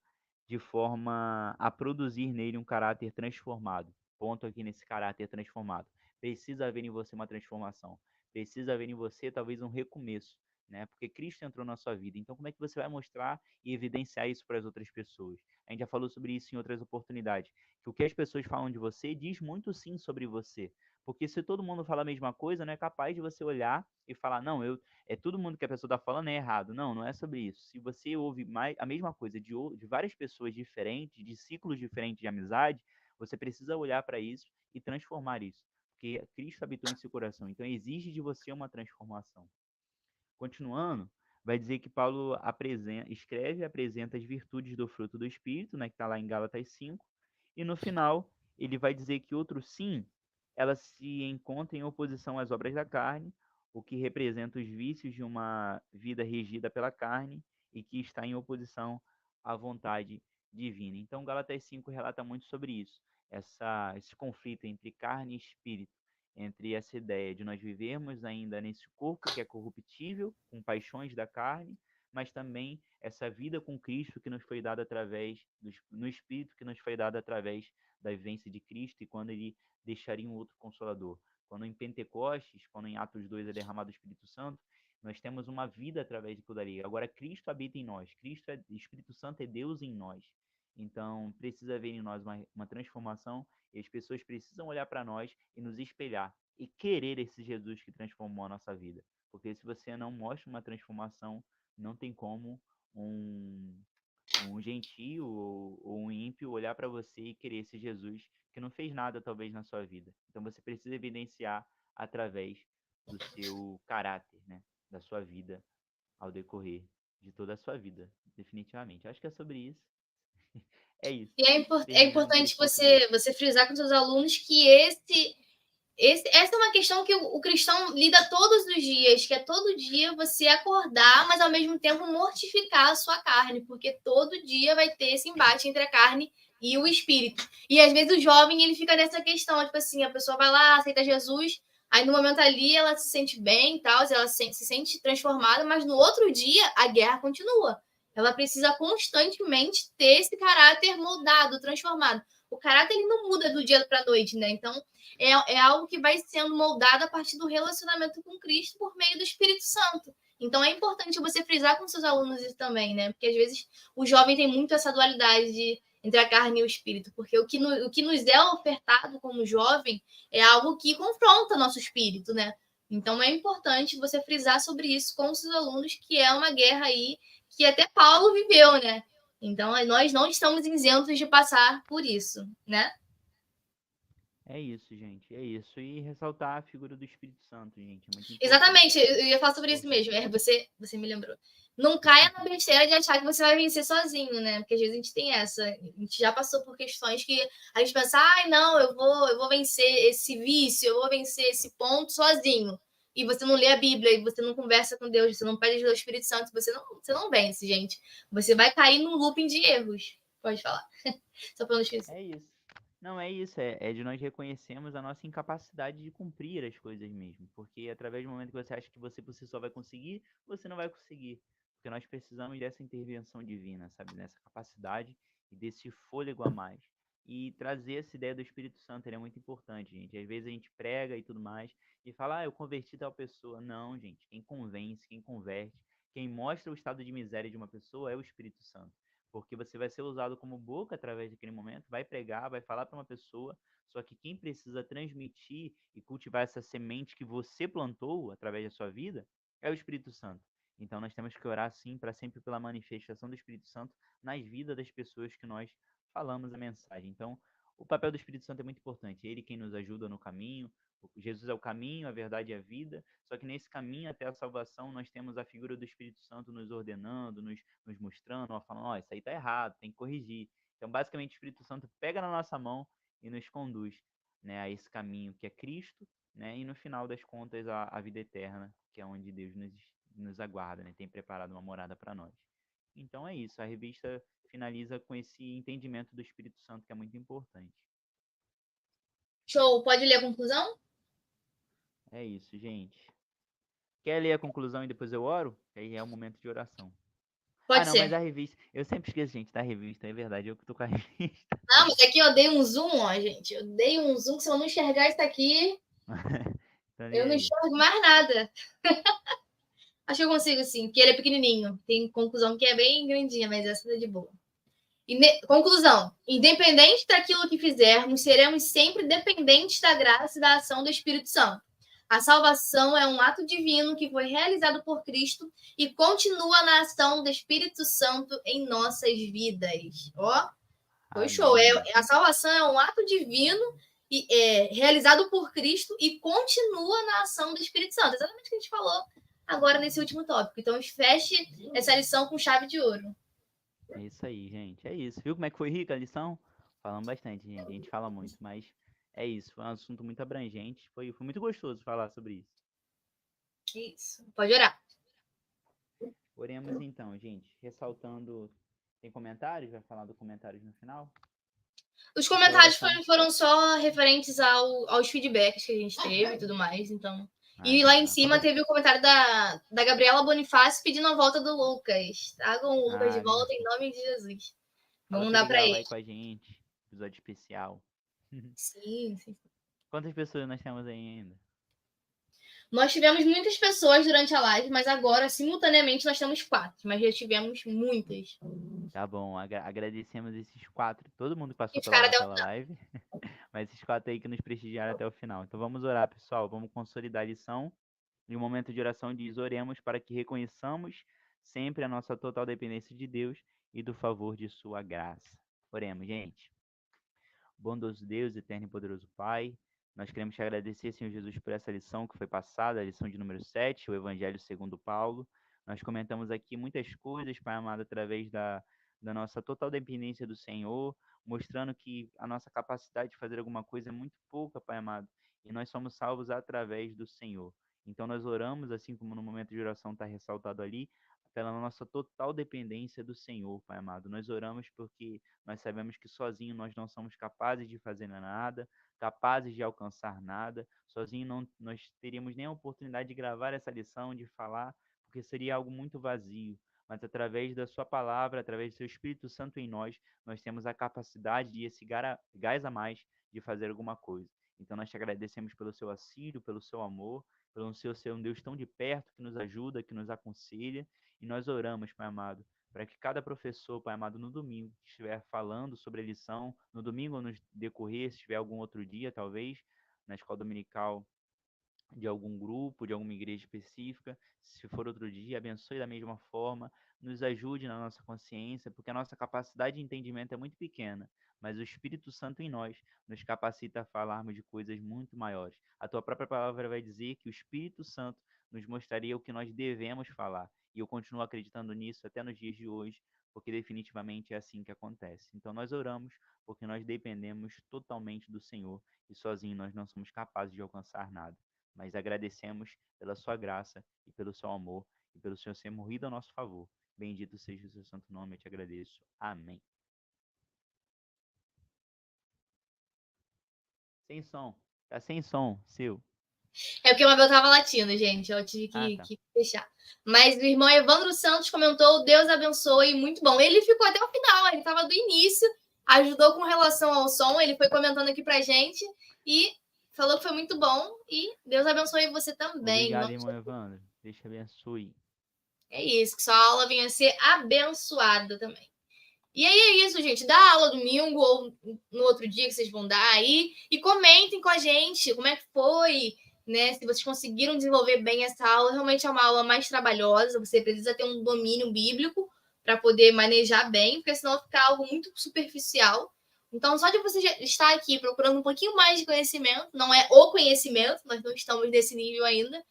de forma a produzir nele um caráter transformado. Ponto aqui nesse caráter transformado. Precisa haver em você uma transformação. precisa haver em você talvez um recomeço, né? Porque Cristo entrou na sua vida. Então, como é que você vai mostrar e evidenciar isso para as outras pessoas? A gente já falou sobre isso em outras oportunidades, que o que as pessoas falam de você diz muito sim sobre você. Porque se todo mundo fala a mesma coisa, não é capaz de você olhar e falar, não, é todo mundo que a pessoa está falando é errado. Não, não é sobre isso. Se você ouve mais, a mesma coisa de várias pessoas diferentes, de ciclos diferentes de amizade, você precisa olhar para isso e transformar isso. Porque Cristo habitou em seu coração. Então exige de você uma transformação. Continuando, vai dizer que Paulo escreve e apresenta as virtudes do fruto do Espírito, né, que está lá em Gálatas 5, e no final ele vai dizer que outro sim, ela se encontra em oposição às obras da carne, o que representa os vícios de uma vida regida pela carne e que está em oposição à vontade divina. Então, Gálatas 5 relata muito sobre isso, esse conflito entre carne e espírito, entre essa ideia de nós vivermos ainda nesse corpo que é corruptível, com paixões da carne, mas também essa vida com Cristo que nos foi dada no Espírito que nos foi dada através da vivência de Cristo e quando ele deixaria um outro consolador. Quando em Pentecostes, quando em Atos 2 é derramado o Espírito Santo, nós temos uma vida através de tudo ali. Agora Cristo habita em nós, Espírito Santo é Deus em nós. Então precisa haver em nós uma transformação e as pessoas precisam olhar para nós e nos espelhar e querer esse Jesus que transformou a nossa vida. Porque se você não mostra uma transformação, não tem como um gentio ou um ímpio olhar para você e querer esse Jesus que não fez nada talvez na sua vida. Então você precisa evidenciar através do seu caráter, né, da sua vida ao decorrer de toda a sua vida, definitivamente. Acho que é sobre isso. É isso. E é Terminando por importante esse ponto 2. você frisar com seus alunos que essa é uma questão que o cristão lida todos os dias, que é todo dia você acordar, mas ao mesmo tempo mortificar a sua carne, porque todo dia vai ter esse embate entre a carne e o espírito. E às vezes o jovem ele fica nessa questão, tipo assim, a pessoa vai lá, aceita Jesus, aí no momento ali ela se sente bem e tal, ela se sente transformada, mas no outro dia a guerra continua. Ela precisa constantemente ter esse caráter moldado, transformado. O caráter ele não muda do dia para a noite, né? Então é algo que vai sendo moldado a partir do relacionamento com Cristo por meio do Espírito Santo. Então é importante você frisar com seus alunos isso também, né? Porque às vezes o jovem tem muito essa dualidade entre a carne e o espírito, porque o que nos é ofertado como jovem é algo que confronta nosso espírito, né? Então é importante você frisar sobre isso com os seus alunos, que é uma guerra aí que até Paulo viveu, né? Então nós não estamos isentos de passar por isso, né? É isso, gente. É isso. E ressaltar a figura do Espírito Santo, gente. É muito importante. Exatamente, eu ia falar sobre isso Importante. mesmo. Você me lembrou. Não caia na besteira de achar que você vai vencer sozinho, né? Porque às vezes a gente tem essa. A gente já passou por questões que a gente pensa, ai, não, eu vou vencer esse vício, eu vou vencer esse ponto sozinho. E você não lê a Bíblia, e você não conversa com Deus, você não pede ajuda ao Espírito Santo, você não vence, gente. Você vai cair num looping de erros. Pode falar. Só para não esquecer. É isso. Não, é isso. É de nós reconhecermos a nossa incapacidade de cumprir as coisas mesmo. Porque através do momento que você acha que você por si só vai conseguir, você não vai conseguir. Porque nós precisamos dessa intervenção divina, sabe? Dessa capacidade e desse fôlego a mais. E trazer essa ideia do Espírito Santo é muito importante, gente. Às vezes a gente prega e tudo mais e fala, eu converti tal pessoa. Não, gente. Quem convence, quem converte, quem mostra o estado de miséria de uma pessoa é o Espírito Santo, porque você vai ser usado como boca através daquele momento, vai pregar, vai falar para uma pessoa, só que quem precisa transmitir e cultivar essa semente que você plantou através da sua vida é o Espírito Santo. Então nós temos que orar sim para sempre pela manifestação do Espírito Santo nas vidas das pessoas que nós falamos a mensagem. Então, o papel do Espírito Santo é muito importante. Ele quem nos ajuda no caminho. Jesus é o caminho, a verdade e a vida. Só que nesse caminho até a salvação, nós temos a figura do Espírito Santo nos ordenando, nos mostrando, falando, ó, isso aí tá errado, tem que corrigir. Então, basicamente, o Espírito Santo pega na nossa mão e nos conduz, né, a esse caminho que é Cristo, né, e no final das contas a vida eterna, que é onde Deus nos aguarda, né, tem preparado uma morada para nós. Então é isso, a revista finaliza com esse entendimento do Espírito Santo que é muito importante. Show, pode ler a conclusão? É isso, gente. Quer ler a conclusão e depois eu oro? Aí é o momento de oração. Ah, Pode não, mas ser. a revista. Eu sempre esqueço, gente, da revista, é verdade, eu que tô com a revista. Não, mas aqui eu dei um zoom, ó, gente. Eu dei um zoom, que se eu não enxergar isso aqui. Tá nem Eu não aí. enxergo mais nada. Acho que eu consigo, sim, porque ele é pequenininho. Tem conclusão que é bem grandinha, mas essa tá de boa. Conclusão: independente daquilo que fizermos, seremos sempre dependentes da graça e da ação do Espírito Santo. A salvação é um ato divino que foi realizado por Cristo e continua na ação do Espírito Santo em nossas vidas. Ó, foi show. Amém. A salvação é um ato divino e realizado por Cristo e continua na ação do Espírito Santo. Exatamente o que a gente falou agora nesse último tópico. Então, feche essa lição com chave de ouro. É isso aí, gente. É isso. Viu como é que foi rica a lição? Falamos bastante, gente. A gente fala muito, mas é isso. Foi um assunto muito abrangente. Foi muito gostoso falar sobre isso. Isso. Pode orar. Oremos então, gente. Ressaltando. Tem comentários? Vai falar do comentários no final? Os comentários foram só referentes aos feedbacks que a gente teve e tudo mais, então. E lá em cima teve o comentário da Gabriela Bonifácio pedindo a volta do Lucas. Tragam o Lucas de volta em nome de Jesus. Vamos dar para ele. Aí com a gente. Episódio especial. Sim. Quantas pessoas nós temos aí ainda? Nós tivemos muitas pessoas durante a live, mas agora, simultaneamente, nós temos 4. Mas já tivemos muitas. Tá bom, agradecemos esses 4, todo mundo que passou pela live, mas esses 4 aí que nos prestigiaram até o final. Então vamos orar, pessoal, vamos consolidar a lição. E o momento de oração diz: oremos para que reconheçamos sempre a nossa total dependência de Deus e do favor de sua graça. Oremos, gente. Bondoso Deus, eterno e poderoso Pai, nós queremos te agradecer, Senhor Jesus, por essa lição que foi passada, a lição de número 7, o Evangelho segundo Paulo. Nós comentamos aqui muitas coisas, Pai amado, através da nossa total dependência do Senhor, mostrando que a nossa capacidade de fazer alguma coisa é muito pouca, Pai amado, e nós somos salvos através do Senhor. Então nós oramos, assim como no momento de oração está ressaltado ali, pela nossa total dependência do Senhor, Pai amado. Nós oramos porque nós sabemos que sozinho nós não somos capazes de fazer nada, capazes de alcançar nada. Sozinho não nós teríamos nem a oportunidade de gravar essa lição, de falar, porque seria algo muito vazio. Mas através da sua palavra, através do seu Espírito Santo em nós, nós temos a capacidade de esse gás a mais de fazer alguma coisa. Então nós te agradecemos pelo seu auxílio, pelo seu amor, pelo seu ser um Deus tão de perto que nos ajuda, que nos aconselha. E nós oramos, Pai amado, para que cada professor, Pai amado, no domingo, que estiver falando sobre a lição, no domingo ou no decorrer, se tiver algum outro dia, talvez, na escola dominical de algum grupo, de alguma igreja específica, se for outro dia, abençoe da mesma forma, nos ajude na nossa consciência, porque a nossa capacidade de entendimento é muito pequena, mas o Espírito Santo em nós nos capacita a falarmos de coisas muito maiores. A tua própria palavra vai dizer que o Espírito Santo nos mostraria o que nós devemos falar, e eu continuo acreditando nisso até nos dias de hoje, porque definitivamente é assim que acontece. Então nós oramos porque nós dependemos totalmente do Senhor e sozinho nós não somos capazes de alcançar nada. Mas agradecemos pela sua graça e pelo seu amor e pelo Senhor ser morrido a nosso favor. Bendito seja o seu santo nome, eu te agradeço. Amém. Sem som. Tá sem som, seu. É porque o Mabel tava latindo, gente. Eu tive que fechar. Mas o irmão Evandro Santos comentou: Deus abençoe, muito bom. Ele ficou até o final, ele tava do início, ajudou com relação ao som, ele foi comentando aqui pra gente e falou que foi muito bom. E Deus abençoe você também. Obrigado, irmão Evandro. Deus te abençoe. É isso, que sua aula venha a ser abençoada também. E aí é isso, gente. Dá aula domingo ou no outro dia que vocês vão dar aí. E comentem com a gente como é que foi, né? Se vocês conseguiram desenvolver bem essa aula. Realmente é uma aula mais trabalhosa. Você precisa ter um domínio bíblico para poder manejar bem, porque senão fica algo muito superficial. Então, só de você estar aqui procurando um pouquinho mais de conhecimento, não é o conhecimento, nós não estamos nesse nível ainda,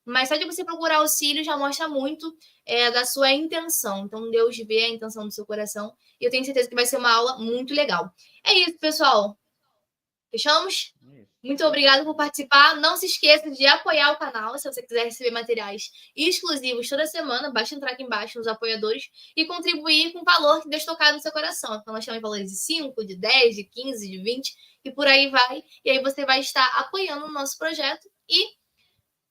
mas só de você procurar auxílio já mostra muito da sua intenção. Então, Deus vê a intenção do seu coração. E eu tenho certeza que vai ser uma aula muito legal. É isso, pessoal. Fechamos? Muito obrigada por participar. Não se esqueça de apoiar o canal. Se você quiser receber materiais exclusivos toda semana, basta entrar aqui embaixo nos apoiadores e contribuir com o valor que Deus tocar no seu coração. Então, nós temos valores de 5, de 10, de 15, de 20 e por aí vai. E aí você vai estar apoiando o nosso projeto e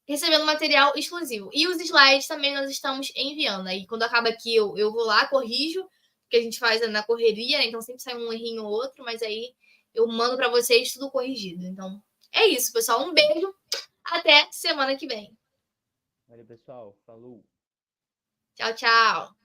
recebendo material exclusivo. E os slides também nós estamos enviando. Aí, quando acaba aqui, eu vou lá, corrijo, que a gente faz na correria, né? Então sempre sai um errinho ou outro, mas aí eu mando para vocês tudo corrigido. Então, é isso, pessoal. Um beijo. Até semana que vem. Valeu, pessoal. Falou. Tchau, tchau.